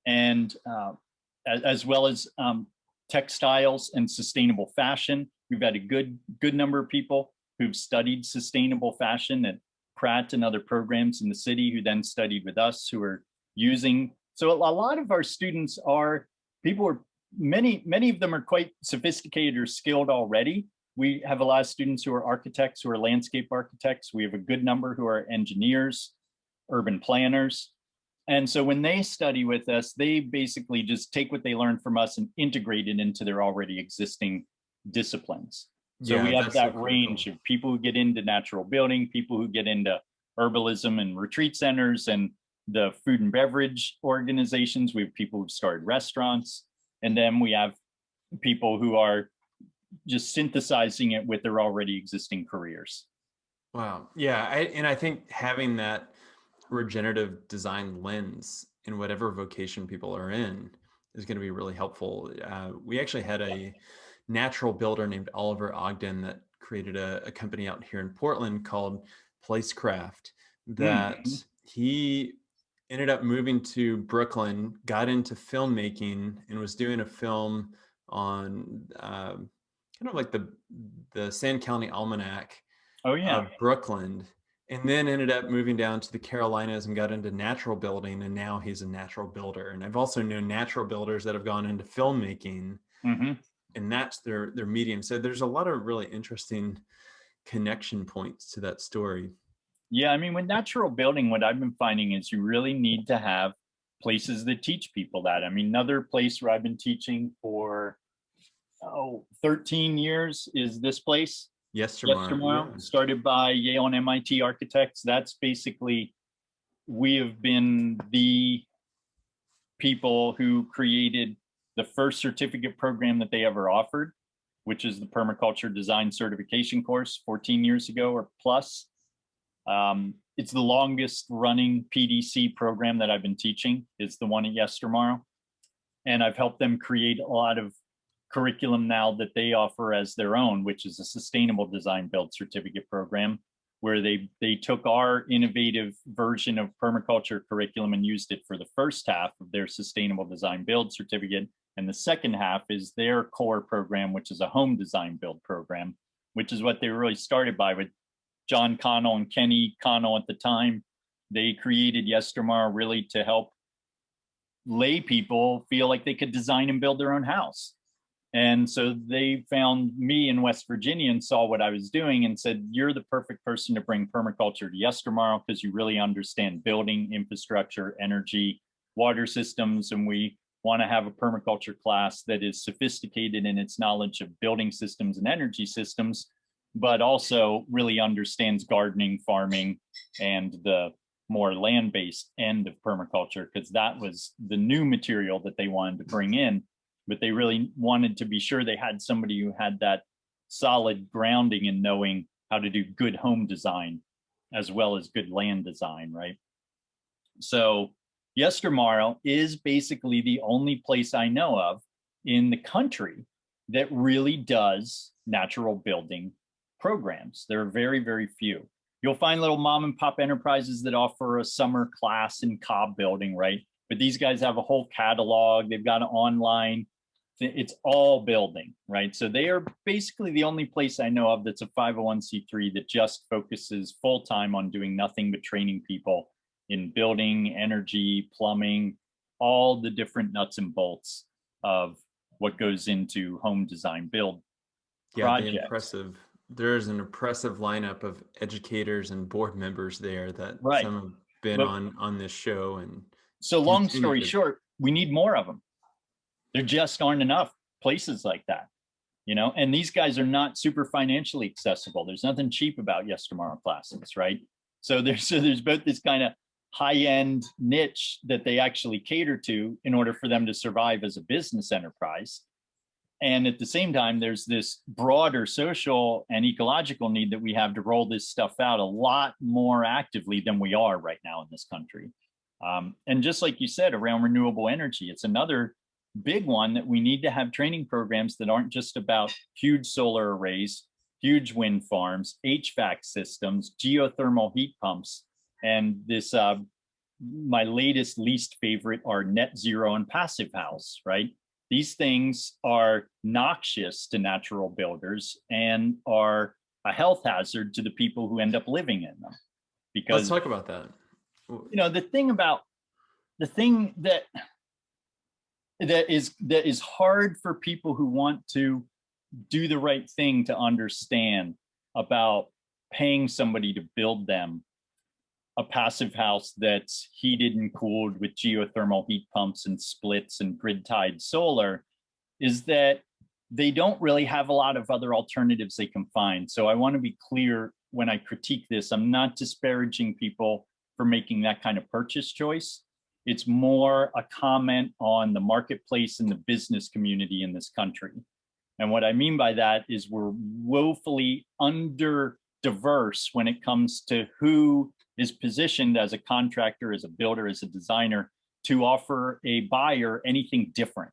and as well as textiles and sustainable fashion. We've had a good number of people who've studied sustainable fashion at Pratt and other programs in the city, who then studied with us, who are using. So a lot of our students are people who are, many of them are quite sophisticated or skilled already. We have a lot of students who are architects, who are landscape architects. We have a good number who are engineers, urban planners. And so when they study with us, they basically just take what they learn from us and integrate it into their already existing disciplines. So we have that range of people who get into natural building, people who get into herbalism and retreat centers and the food and beverage organizations. We have people who've started restaurants. And then we have people who are just synthesizing it with their already existing careers. Wow. Yeah. I think having that regenerative design lens in whatever vocation people are in is going to be really helpful. We actually had a natural builder named Oliver Ogden that created a company out here in Portland called Placecraft that he ended up moving to Brooklyn, got into filmmaking, and was doing a film on kind of like the Sand County Almanac of Brooklyn, and then ended up moving down to the Carolinas and got into natural building, and now he's a natural builder. And I've also known natural builders that have gone into filmmaking, and that's their medium. So there's a lot of really interesting connection points to that story. Yeah, I mean, with natural building, what I've been finding is you really need to have places that teach people that. I mean, another place where I've been teaching for 13 years is this place. Yestermorrow, yeah. Started by Yale and MIT architects. That's basically, we have been the people who created the first certificate program that they ever offered, which is the Permaculture Design Certification course 14 years ago or plus. It's the longest running PDC program that I've been teaching. It's the one at Yestermorrow. And I've helped them create a lot of curriculum now that they offer as their own, which is a sustainable design build certificate program, where they took our innovative version of permaculture curriculum and used it for the first half of their sustainable design build certificate. And the second half is their core program, which is a home design build program, which is what they really started by with John Connell and Kenny Connell at the time. They created Yestermorrow really to help lay people feel like they could design and build their own house. And so they found me in West Virginia and saw what I was doing and said, you're the perfect person to bring permaculture to Yestermorrow because you really understand building, infrastructure, energy, water systems. And we want to have a permaculture class that is sophisticated in its knowledge of building systems and energy systems, but also really understands gardening, farming, and the more land-based end of permaculture, because that was the new material that they wanted to bring in. But they really wanted to be sure they had somebody who had that solid grounding in knowing how to do good home design as well as good land design, right? So Yestermorrow is basically the only place I know of in the country that really does natural building programs. There are very, very few. You'll find little mom and pop enterprises that offer a summer class in cob building, right? But these guys have a whole catalog. They've got an online. It's all building, right? So they are basically the only place I know of that's a 501c3 that just focuses full-time on doing nothing but training people in building, energy, plumbing, all the different nuts and bolts of what goes into home design build projects. There's an impressive lineup of educators and board members there that some have been on this show. And so long story short, we need more of them. There just aren't enough places like that, you know, and these guys are not super financially accessible. There's nothing cheap about Yestermorrow classes, right? So there's both this kind of high-end niche that they actually cater to in order for them to survive as a business enterprise. And at the same time, there's this broader social and ecological need that we have to roll this stuff out a lot more actively than we are right now in this country. And just like you said, around renewable energy, it's another big one that we need to have training programs that aren't just about huge solar arrays, huge wind farms, HVAC systems, geothermal heat pumps, and this, my latest least favorite are net zero and passive house, right? These things are noxious to natural builders and are a health hazard to the people who end up living in them. Because let's talk about that. You know, the thing that is hard for people who want to do the right thing to understand about paying somebody to build them a passive house that's heated and cooled with geothermal heat pumps and splits and grid-tied solar is that they don't really have a lot of other alternatives they can find. So I want to be clear when I critique this, I'm not disparaging people for making that kind of purchase choice. It's more a comment on the marketplace and the business community in this country. And what I mean by that is we're woefully under diverse when it comes to who is positioned as a contractor, as a builder, as a designer to offer a buyer anything different,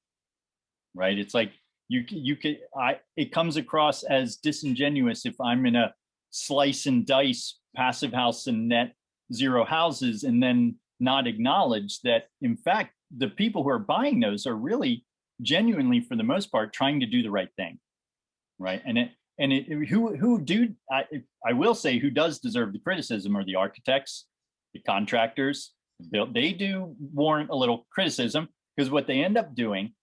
right? It's like it comes across as disingenuous if I'm in a slice and dice passive house and net zero houses and then not acknowledge that, in fact, the people who are buying those are really genuinely, for the most part, trying to do the right thing, right? I will say who does deserve the criticism are the architects, the contractors. They do warrant a little criticism because what they end up doing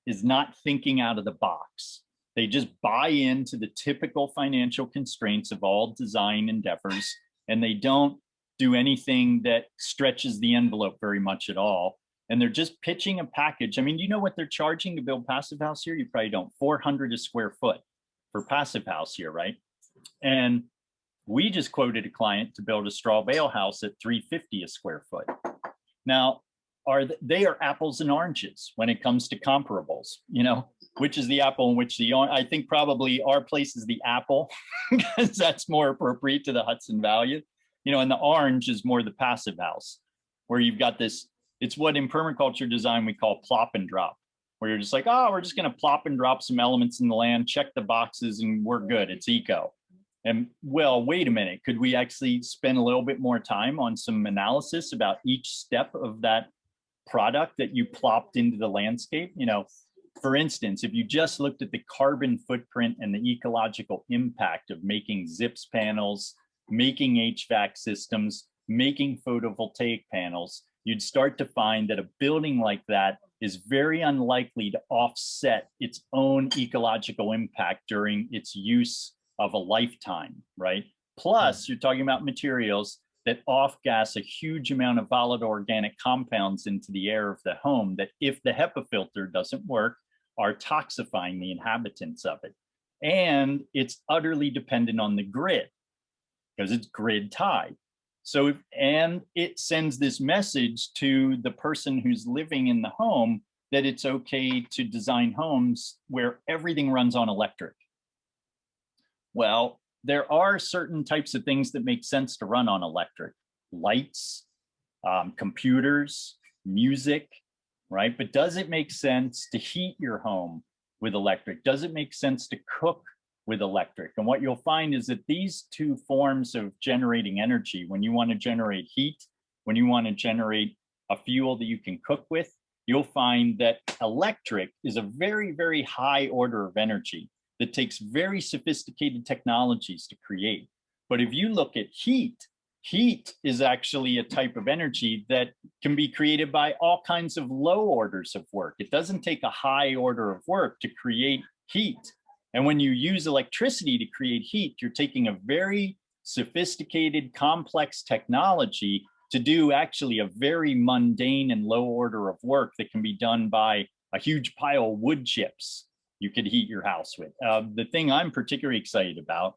is not thinking out of the box. They just buy into the typical financial constraints of all design endeavors, and they don't do anything that stretches the envelope very much at all. And they're just pitching a package. I mean, do you know what they're charging to build passive house here? You probably don't. 400 a square foot for passive house here, right? And we just quoted a client to build a straw bale house at 350 a square foot. Now, they are apples and oranges when it comes to comparables, you know, which is the apple and which the orange. I think probably our place is the apple because that's more appropriate to the Hudson Valley, you know, and the orange is more the passive house where you've got this, it's what in permaculture design we call plop and drop, where you're just like, oh, we're just going to plop and drop some elements in the land, check the boxes and we're good. It's eco. And well, wait a minute, could we actually spend a little bit more time on some analysis about each step of that product that you plopped into the landscape? You know, for instance, if you just looked at the carbon footprint and the ecological impact of making ZIPS panels, making HVAC systems, making photovoltaic panels, you'd start to find that a building like that is very unlikely to offset its own ecological impact during its use of a lifetime, right? Plus, you're talking about materials that off-gas a huge amount of volatile organic compounds into the air of the home that, if the HEPA filter doesn't work, are toxifying the inhabitants of it. And it's utterly dependent on the grid because it's grid tied. So, and it sends this message to the person who's living in the home that it's okay to design homes where everything runs on electric. Well, there are certain types of things that make sense to run on electric: lights, computers, music, right? But does it make sense to heat your home with electric? Does it make sense to cook with electric? And what you'll find is that these two forms of generating energy, when you want to generate heat, when you want to generate a fuel that you can cook with, you'll find that electric is a very, very high order of energy that takes very sophisticated technologies to create. But if you look at heat, heat is actually a type of energy that can be created by all kinds of low orders of work. It doesn't take a high order of work to create heat. And when you use electricity to create heat, you're taking a very sophisticated, complex technology to do actually a very mundane and low order of work that can be done by a huge pile of wood chips you could heat your house with. The thing I'm particularly excited about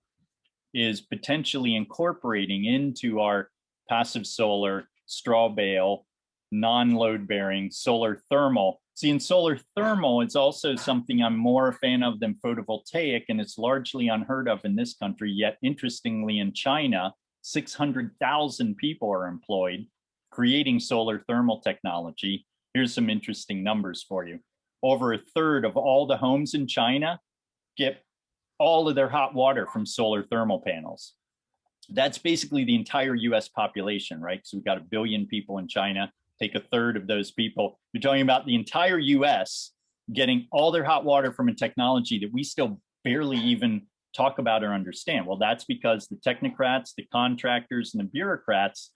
is potentially incorporating into our passive solar straw bale, non-load bearing, solar thermal. See, in solar thermal, it's also something I'm more a fan of than photovoltaic, and it's largely unheard of in this country. Yet, interestingly, in China, 600,000 people are employed creating solar thermal technology. Here's some interesting numbers for you. Over a third of all the homes in China get all of their hot water from solar thermal panels. That's basically the entire US population, right? So we've got 1 billion people in China. Take a third of those people. You're talking about the entire US getting all their hot water from a technology that we still barely even talk about or understand. Well, that's because the technocrats, the contractors, and the bureaucrats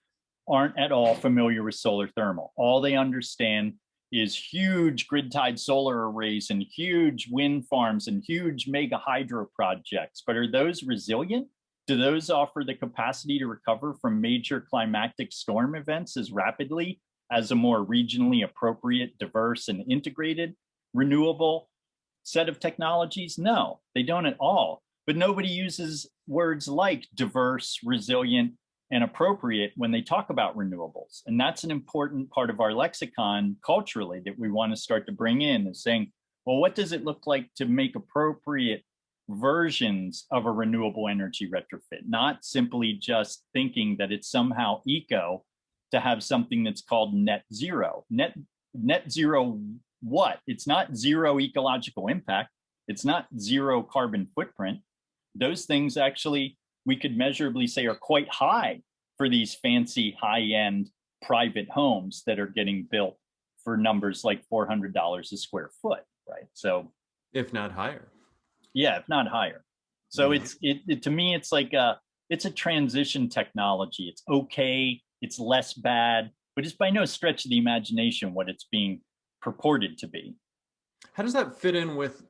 aren't at all familiar with solar thermal. All they understand is huge grid-tied solar arrays and huge wind farms and huge mega hydro projects. But are those resilient? Do those offer the capacity to recover from major climatic storm events as rapidly as a more regionally appropriate, diverse, and integrated renewable set of technologies? No, they don't at all. But nobody uses words like diverse, resilient, and appropriate when they talk about renewables. And that's an important part of our lexicon culturally that we want to start to bring in, is saying, well, what does it look like to make appropriate versions of a renewable energy retrofit? Not simply just thinking that it's somehow eco to have something that's called net zero. Net zero what? It's not zero ecological impact. It's not zero carbon footprint. Those things actually we could measurably say are quite high for these fancy high-end private homes that are getting built for numbers like $400 a square foot, right? So if not higher. Yeah, if not higher. So it's to me, it's like it's a transition technology. It's okay, it's less bad, but it's by no stretch of the imagination what it's being purported to be. How does that fit in with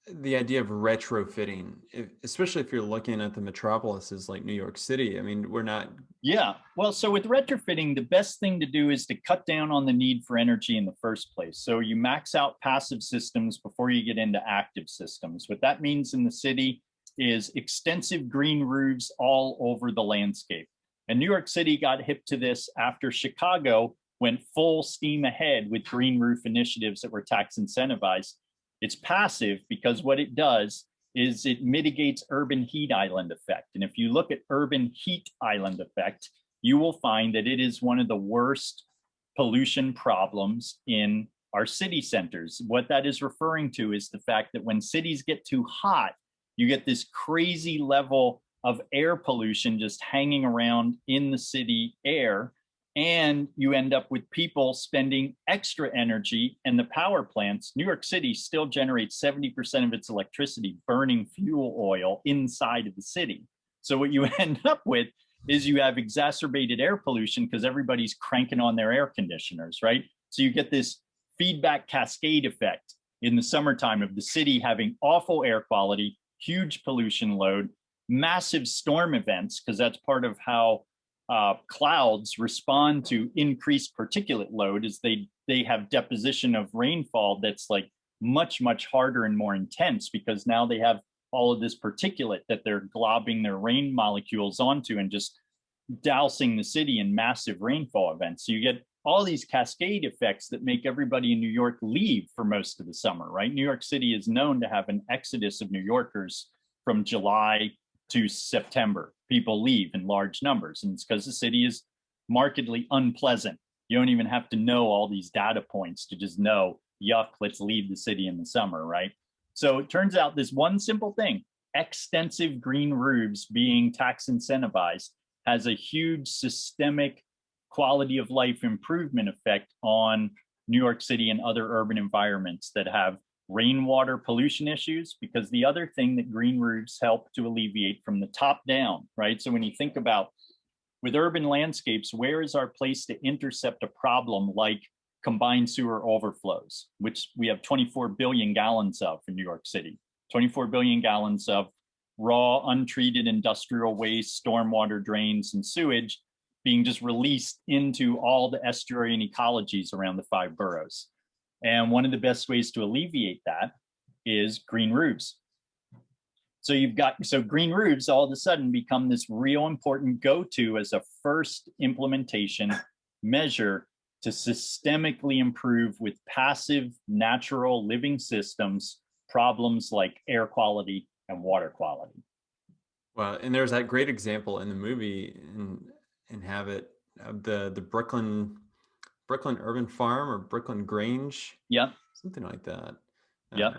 the idea of retrofitting, especially if you're looking at the metropolises like New York City? I mean, we're not. Yeah, well, so with retrofitting, the best thing to do is to cut down on the need for energy in the first place. So you max out passive systems before you get into active systems. What that means in the city is extensive green roofs all over the landscape. And New York City got hip to this after Chicago went full steam ahead with green roof initiatives that were tax incentivized. It's passive because what it does is it mitigates urban heat island effect. And if you look at urban heat island effect, you will find that it is one of the worst pollution problems in our city centers. What that is referring to is the fact that when cities get too hot, you get this crazy level of air pollution just hanging around in the city air. And you end up with people spending extra energy, and the power plants. New York City still generates 70% of its electricity burning fuel oil inside of the city. So what you end up with is you have exacerbated air pollution because everybody's cranking on their air conditioners, right? So you get this feedback cascade effect in the summertime of the city having awful air quality, huge pollution load, massive storm events, because that's part of how clouds respond to increased particulate load, is they have deposition of rainfall that's like much harder and more intense, because now they have all of this particulate that they're globbing their rain molecules onto and just dousing the city in massive rainfall events. So you get all these cascade effects that make everybody in New York leave for most of the summer, right? New York City is known to have an exodus of New Yorkers from July to September. People leave in large numbers, and it's because the city is markedly unpleasant. You don't even have to know all these data points to just know, yuck, let's leave the city in the summer, right? So it turns out this one simple thing, extensive green roofs being tax incentivized, has a huge systemic quality of life improvement effect on New York City and other urban environments that have rainwater pollution issues, because the other thing that green roofs help to alleviate from the top down, right? So when you think about with urban landscapes, where is our place to intercept a problem like combined sewer overflows, which we have 24 billion gallons of in New York City, 24 billion gallons of raw, untreated industrial waste, stormwater drains, and sewage being just released into all the estuary and ecologies around the 5 boroughs. And one of the best ways to alleviate that is green roofs. So green roofs all of a sudden become this real important go-to as a first implementation measure to systemically improve with passive, natural living systems problems like air quality and water quality. Well, and there's that great example in the movie in Habit of the Brooklyn urban farm or Brooklyn Grange, Yeah, something like that. yeah.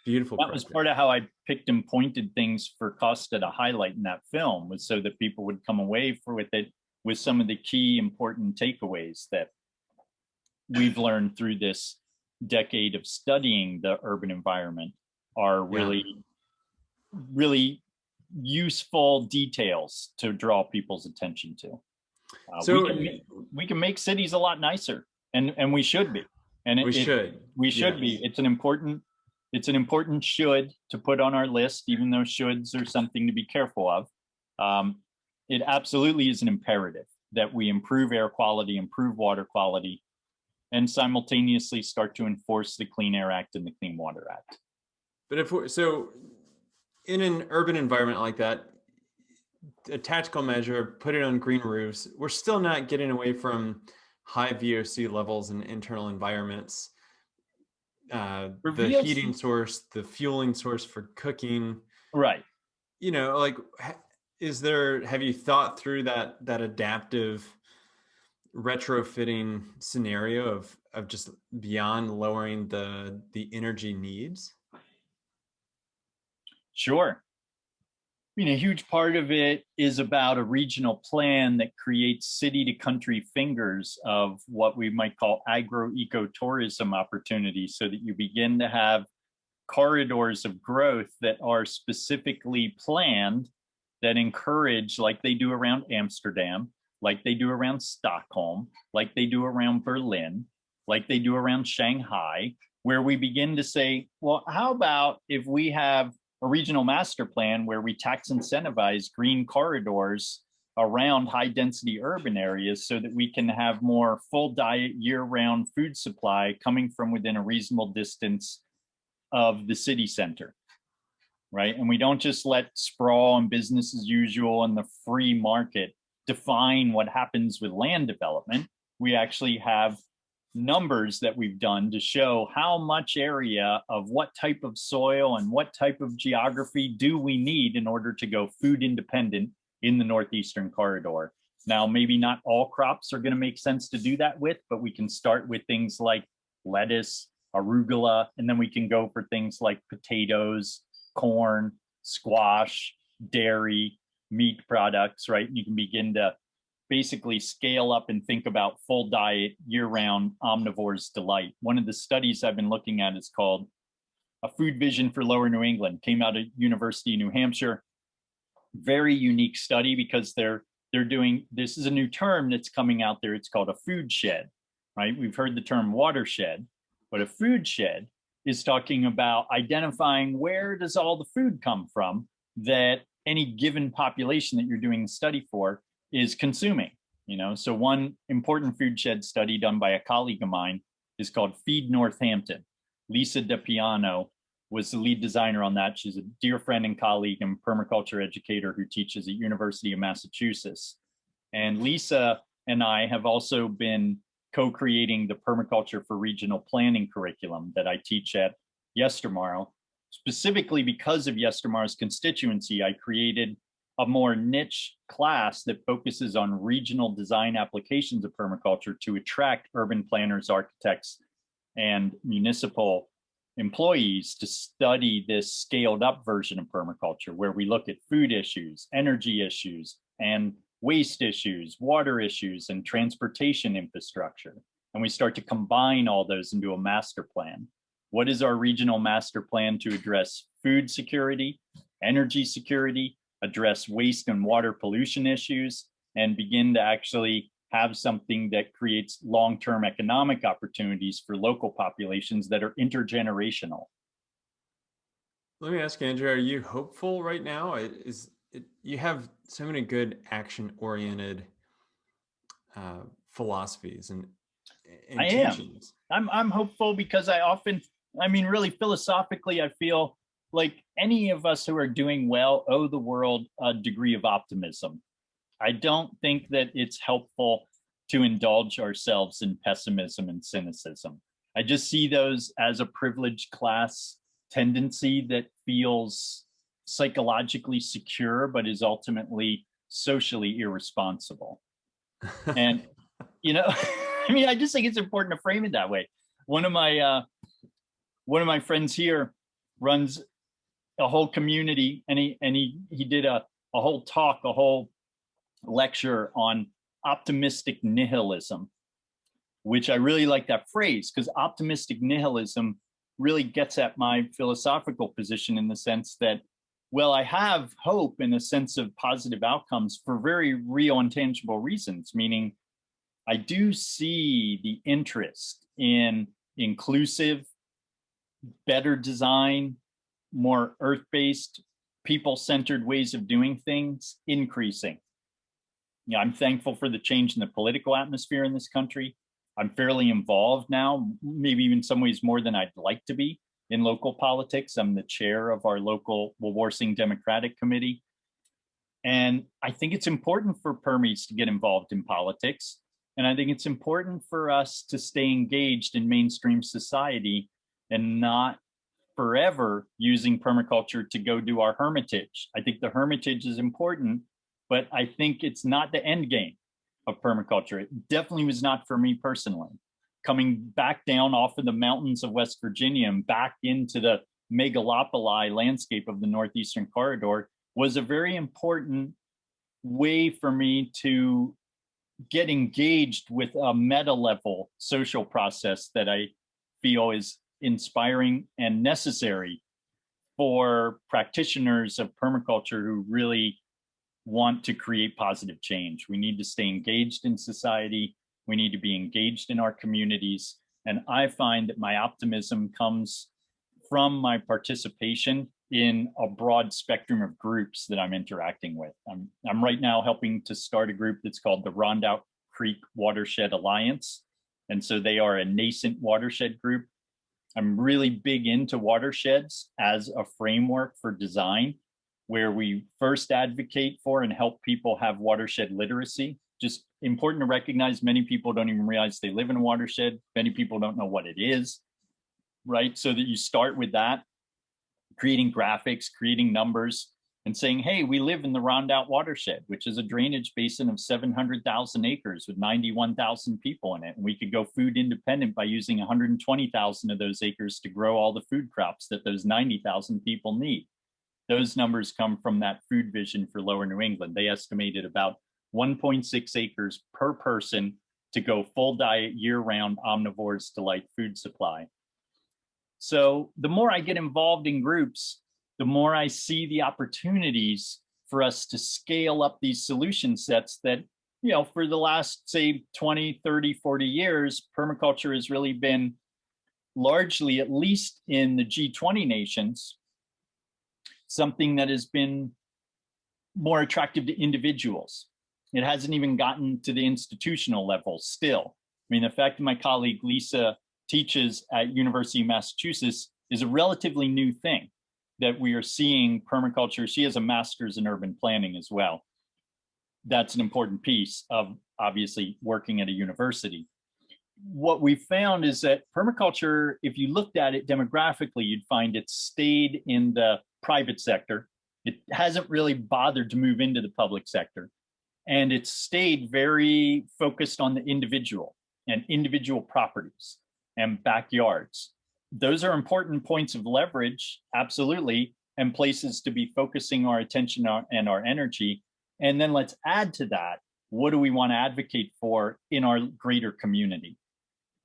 Beautiful That was project. part of how I picked and pointed things for Costa to highlight in that film, was so that people would come away with it with some of the key important takeaways that we've learned through this decade of studying the urban environment are really, really useful details to draw people's attention to. So we can make cities a lot nicer, and we should be. And we should. Be. It's an important should to put on our list, even though shoulds are something to be careful of. It absolutely is an imperative that we improve air quality, improve water quality, and simultaneously start to enforce the Clean Air Act and the Clean Water Act. But if we're so in an urban environment like that, a tactical measure, put it on green roofs, we're still not getting away from high VOC levels in internal environments. The heating source, the fueling source for cooking. Right. You know, like, have you thought through that adaptive retrofitting scenario of just beyond lowering the energy needs? Sure. I mean, a huge part of it is about a regional plan that creates city to country fingers of what we might call agro-ecotourism opportunities, so that you begin to have corridors of growth that are specifically planned, that encourage, like they do around Amsterdam, like they do around Stockholm, like they do around Berlin, like they do around Shanghai, where we begin to say, well, how about if we have a regional master plan where we tax incentivize green corridors around high density urban areas, so that we can have more full diet year-round food supply coming from within a reasonable distance of the city center, right? And we don't just let sprawl and business as usual and the free market define what happens with land development. We actually have numbers that we've done to show how much area of what type of soil and what type of geography do we need in order to go food independent in the Northeastern corridor. Now, maybe not all crops are going to make sense to do that with, but we can start with things like lettuce, arugula, and then we can go for things like potatoes, corn, squash, dairy, meat products, right? And you can begin to basically scale up and think about full diet year-round omnivore's delight. One of the studies I've been looking at is called A Food Vision for Lower New England, came out of University of New Hampshire. Very unique study, because they're doing, this is a new term that's coming out there. It's called a food shed, right? We've heard the term watershed, but a food shed is talking about identifying where does all the food come from that any given population that you're doing the study for is consuming. So one important food shed study done by a colleague of mine is called Feed Northampton. Lisa DePiano was the lead designer on that. She's a dear friend and colleague and permaculture educator who teaches at University of Massachusetts. And Lisa and I have also been co-creating the Permaculture for Regional Planning curriculum that I teach at Yestermorrow. Specifically because of Yestermorrow's constituency, I created a more niche class that focuses on regional design applications of permaculture to attract urban planners, architects, and municipal employees to study this scaled up version of permaculture, where we look at food issues, energy issues, and waste issues, water issues, and transportation infrastructure. And we start to combine all those into a master plan. What is our regional master plan to address food security, energy security, address waste and water pollution issues, and begin to actually have something that creates long-term economic opportunities for local populations that are intergenerational? Let me ask you, Andrew, are you hopeful right now? You have so many good action-oriented philosophies and teachings. I'm hopeful, because really philosophically, I feel like any of us who are doing well owe the world a degree of optimism. I don't think that it's helpful to indulge ourselves in pessimism and cynicism. I just see those as a privileged class tendency that feels psychologically secure, but is ultimately socially irresponsible. And, you know, I mean, I just think it's important to frame it that way. One of my friends here runs a whole community, and he did a whole talk, a whole lecture on optimistic nihilism, which I really like that phrase, because optimistic nihilism really gets at my philosophical position in the sense that, well, I have hope and a sense of positive outcomes for very real and tangible reasons, meaning I do see the interest in inclusive, better design, more earth-based, people-centered ways of doing things increasing. You know, I'm thankful for the change in the political atmosphere in this country. I'm fairly involved now, maybe even in some ways more than I'd like to be in local politics. I'm the chair of our local Wawarsing Democratic Committee. And I think it's important for Permies to get involved in politics. And I think it's important for us to stay engaged in mainstream society and not forever using permaculture to go do our hermitage. I think the hermitage is important, but I think it's not the end game of permaculture. It definitely was not for me personally. Coming back down off of the mountains of West Virginia and back into the megalopoli landscape of the Northeastern Corridor was a very important way for me to get engaged with a meta level social process that I feel is inspiring and necessary for practitioners of permaculture who really want to create positive change. We need to stay engaged in society. We need to be engaged in our communities. And I find that my optimism comes from my participation in a broad spectrum of groups that I'm interacting with. I'm right now helping to start a group that's called the Rondout Creek Watershed Alliance. And so they are a nascent watershed group. I'm really big into watersheds as a framework for design, where we first advocate for and help people have watershed literacy. Just important to recognize many people don't even realize they live in a watershed. Many people don't know what it is, right? So that you start with that, creating graphics, creating numbers, and saying, hey, we live in the Rondout watershed, which is a drainage basin of 700,000 acres with 91,000 people in it. And we could go food independent by using 120,000 of those acres to grow all the food crops that those 90,000 people need. Those numbers come from that food vision for Lower New England. They estimated about 1.6 acres per person to go full diet year-round omnivores to light food supply. So the more I get involved in groups, the more I see the opportunities for us to scale up these solution sets that, you know, for the last, say, 20, 30, 40 years, permaculture has really been largely, at least in the G20 nations, something that has been more attractive to individuals. It hasn't even gotten to the institutional level still. I mean, the fact that my colleague Lisa teaches at University of Massachusetts is a relatively new thing that we are seeing permaculture. She has a master's in urban planning as well. That's an important piece of obviously working at a university. What we found is that permaculture, if you looked at it demographically, you'd find it stayed in the private sector. It hasn't really bothered to move into the public sector. And it's stayed very focused on the individual and individual properties and backyards. Those are important points of leverage, absolutely, and places to be focusing our attention and our energy. And then let's add to that, what do we want to advocate for in our greater community?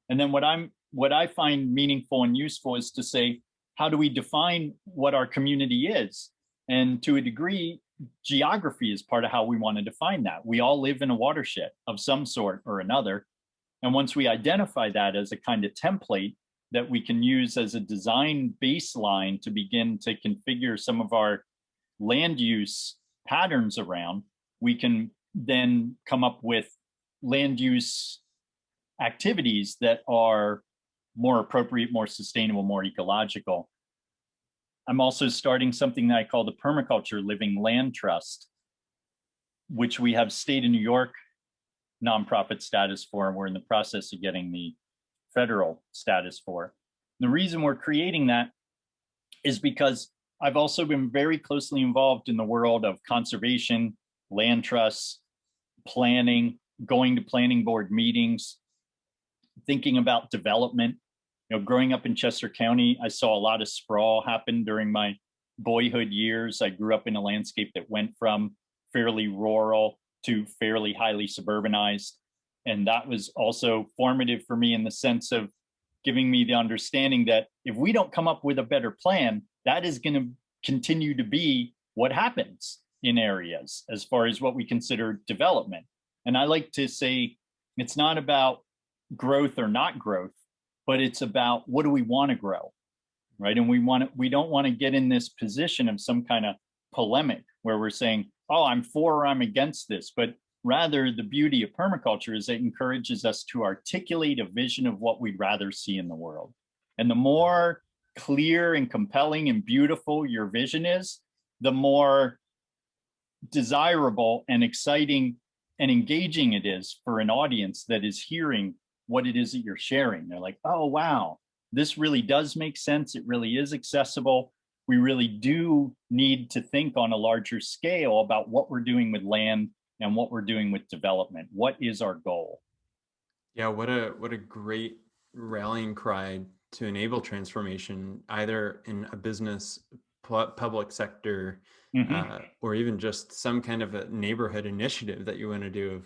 And then what I find meaningful and useful is to say, how do we define what our community is? And to a degree, geography is part of how we want to define that. We all live in a watershed of some sort or another. And once we identify that as a kind of template that we can use as a design baseline to begin to configure some of our land use patterns around, we can then come up with land use activities that are more appropriate, more sustainable, more ecological. I'm also starting something that I call the Permaculture Living Land Trust, which we have state of New York nonprofit status for, and we're in the process of getting the federal status for. The reason we're creating that is because I've also been very closely involved in the world of conservation, land trusts, planning, going to planning board meetings, thinking about development. You know, growing up in Chester County, I saw a lot of sprawl happen during my boyhood years. I grew up in a landscape that went from fairly rural to fairly highly suburbanized. And that was also formative for me in the sense of giving me the understanding that if we don't come up with a better plan, that is going to continue to be what happens in areas as far as what we consider development. And I like to say it's not about growth or not growth, but it's about what do we want to grow, right? And we don't want to get in this position of some kind of polemic where we're saying, oh, I'm for or I'm against this. But rather, the beauty of permaculture is it encourages us to articulate a vision of what we'd rather see in the world. And the more clear and compelling and beautiful your vision is, the more desirable and exciting and engaging it is for an audience that is hearing what it is that you're sharing. They're like, oh, wow, this really does make sense. It really is accessible. We really do need to think on a larger scale about what we're doing with land and what we're doing with development. What is our goal? Yeah, what a great rallying cry to enable transformation, either in a business, public sector, or even just some kind of a neighborhood initiative that you want to do of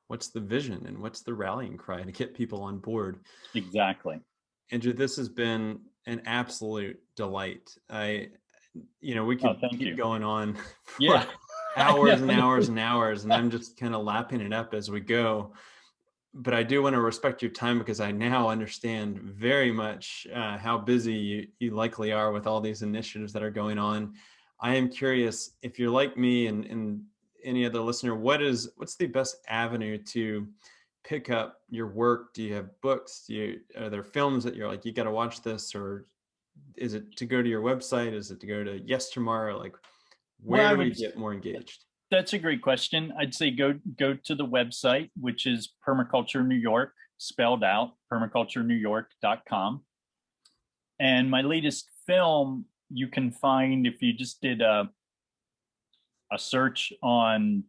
what's the vision and what's the rallying cry to get people on board. Exactly. Andrew, this has been an absolute delight. We could keep going on for hours and hours and hours, and I'm just kind of lapping it up as we go. But I do want to respect your time because I now understand very much how busy you likely are with all these initiatives that are going on. I am curious if you're like me and any other listener, what's the best avenue to pick up your work? Do you have books? Are there films that you're like, you got to watch this? Or is it to go to your website? Is it to go to Yes Tomorrow? Like, where do we get more engaged? That's a great question. I'd say go to the website, which is Permaculture New York, spelled out, permaculturenewyork.com. And my latest film, you can find if you just did a search on,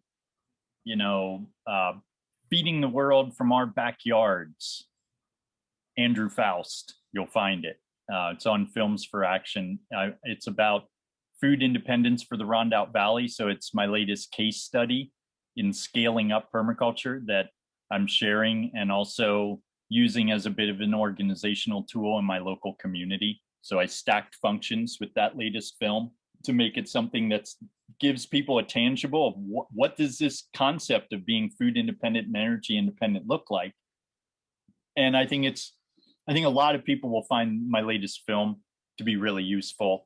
feeding the world from our backyards, Andrew Faust, you'll find it. It's on Films for Action. It's about food independence for the Rondout Valley. So it's my latest case study in scaling up permaculture that I'm sharing and also using as a bit of an organizational tool in my local community. So I stacked functions with that latest film to make it something that gives people a tangible of what does this concept of being food independent and energy independent look like. And I think a lot of people will find my latest film to be really useful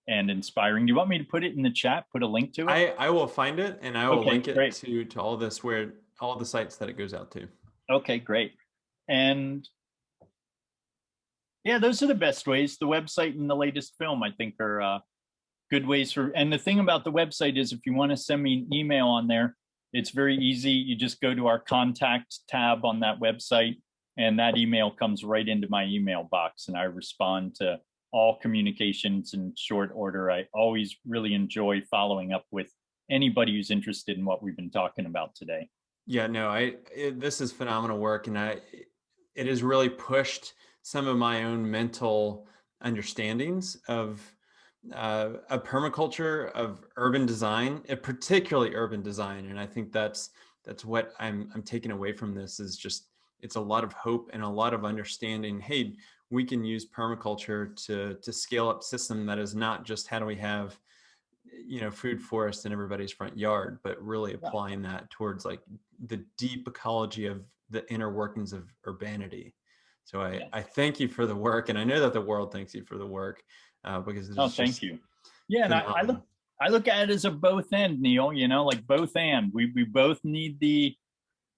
and inspiring. Do you want me to put it in the chat, put a link to it? I will find it and I will link it to all this, where all the sites that it goes out to. Okay, great. And yeah, those are the best ways. The website and the latest film, I think, are good ways for, and the thing about the website is if you want to send me an email on there, it's very easy. You just go to our contact tab on that website and that email comes right into my email box and I respond to all communications in short order. I always really enjoy following up with anybody who's interested in what we've been talking about today. Yeah, no, this is phenomenal work, and it has really pushed some of my own mental understandings of permaculture, of urban design, particularly urban design. And I think that's what I'm taking away from this is just, it's a lot of hope and a lot of understanding. Hey, we can use permaculture to scale up system that is not just how do we have, food forest in everybody's front yard, but really applying that towards like the deep ecology of the inner workings of urbanity. So I thank you for the work, and I know that the world thanks you for the work because it's thank you. Yeah, and I look at it as a both end, Neil. Like both and. We both need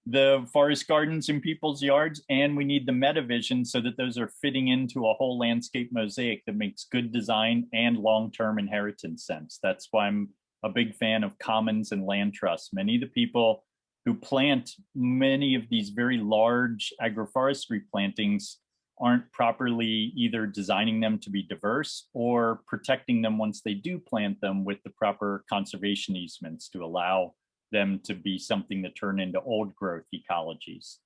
the forest gardens in people's yards, and we need the meta vision so that those are fitting into a whole landscape mosaic that makes good design and long-term inheritance sense. That's why I'm a big fan of commons and land trusts. Many of the people who plant many of these very large agroforestry plantings aren't properly either designing them to be diverse or protecting them once they do plant them with the proper conservation easements to allow them to be something that turn into old growth ecologies.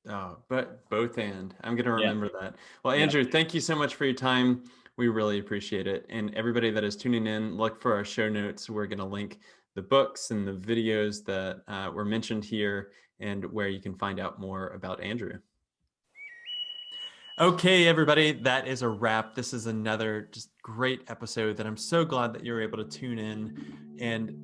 Oh, but both and I'm going to Yeah. remember that. Well, Yeah. Andrew, thank you so much for your time. We really appreciate it. And everybody that is tuning in, look for our show notes. We're going to link the books and the videos that were mentioned here and where you can find out more about Andrew. Okay, everybody, that is a wrap. This is another just great episode that I'm so glad that you're able to tune in. And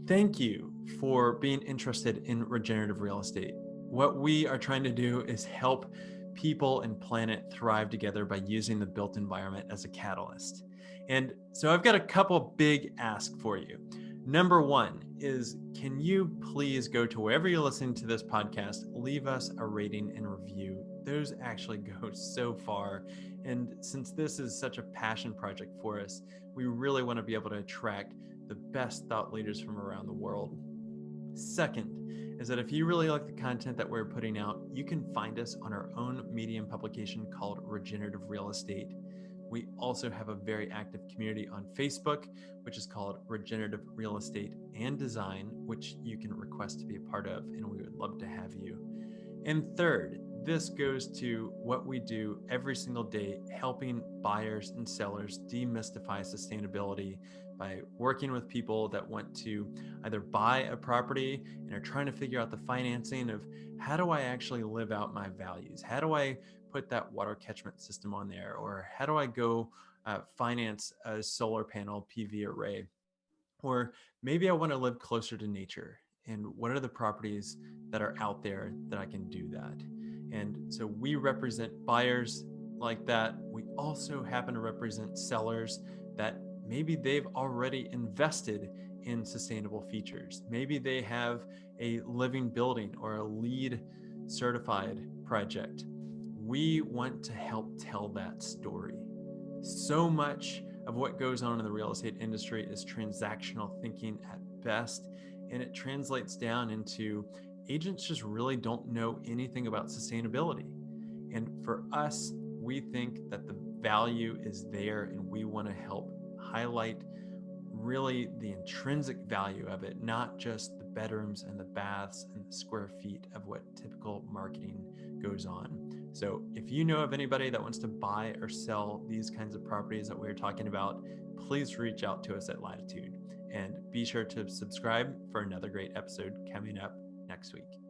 thank you for being interested in regenerative real estate. What we are trying to do is help people and planet thrive together by using the built environment as a catalyst. And so I've got a couple big asks for you. Number one is, can you please go to wherever you're listening to this podcast, leave us a rating and review. Those actually go so far. And since this is such a passion project for us, we really want to be able to attract the best thought leaders from around the world. Second is that if you really like the content that we're putting out, you can find us on our own Medium publication called Regenerative Real Estate. We also have a very active community on Facebook, which is called Regenerative Real Estate and Design, which you can request to be a part of, and we would love to have you. And third, this goes to what we do every single day, helping buyers and sellers demystify sustainability by working with people that want to either buy a property and are trying to figure out the financing of how do I actually live out my values? How do I put that water catchment system on there? Or how do I go finance a solar panel PV array? Or maybe I want to live closer to nature. And what are the properties that are out there that I can do that? And so we represent buyers like that. We also happen to represent sellers that maybe they've already invested in sustainable features. Maybe they have a living building or a LEED certified project. We want to help tell that story. So much of what goes on in the real estate industry is transactional thinking at best, and it translates down into agents just really don't know anything about sustainability. And for us, we think that the value is there, and we want to help highlight really the intrinsic value of it, not just the bedrooms and the baths and the square feet of what typical marketing goes on. So if you know of anybody that wants to buy or sell these kinds of properties that we're talking about, please reach out to us at Latitude, and be sure to subscribe for another great episode coming up next week.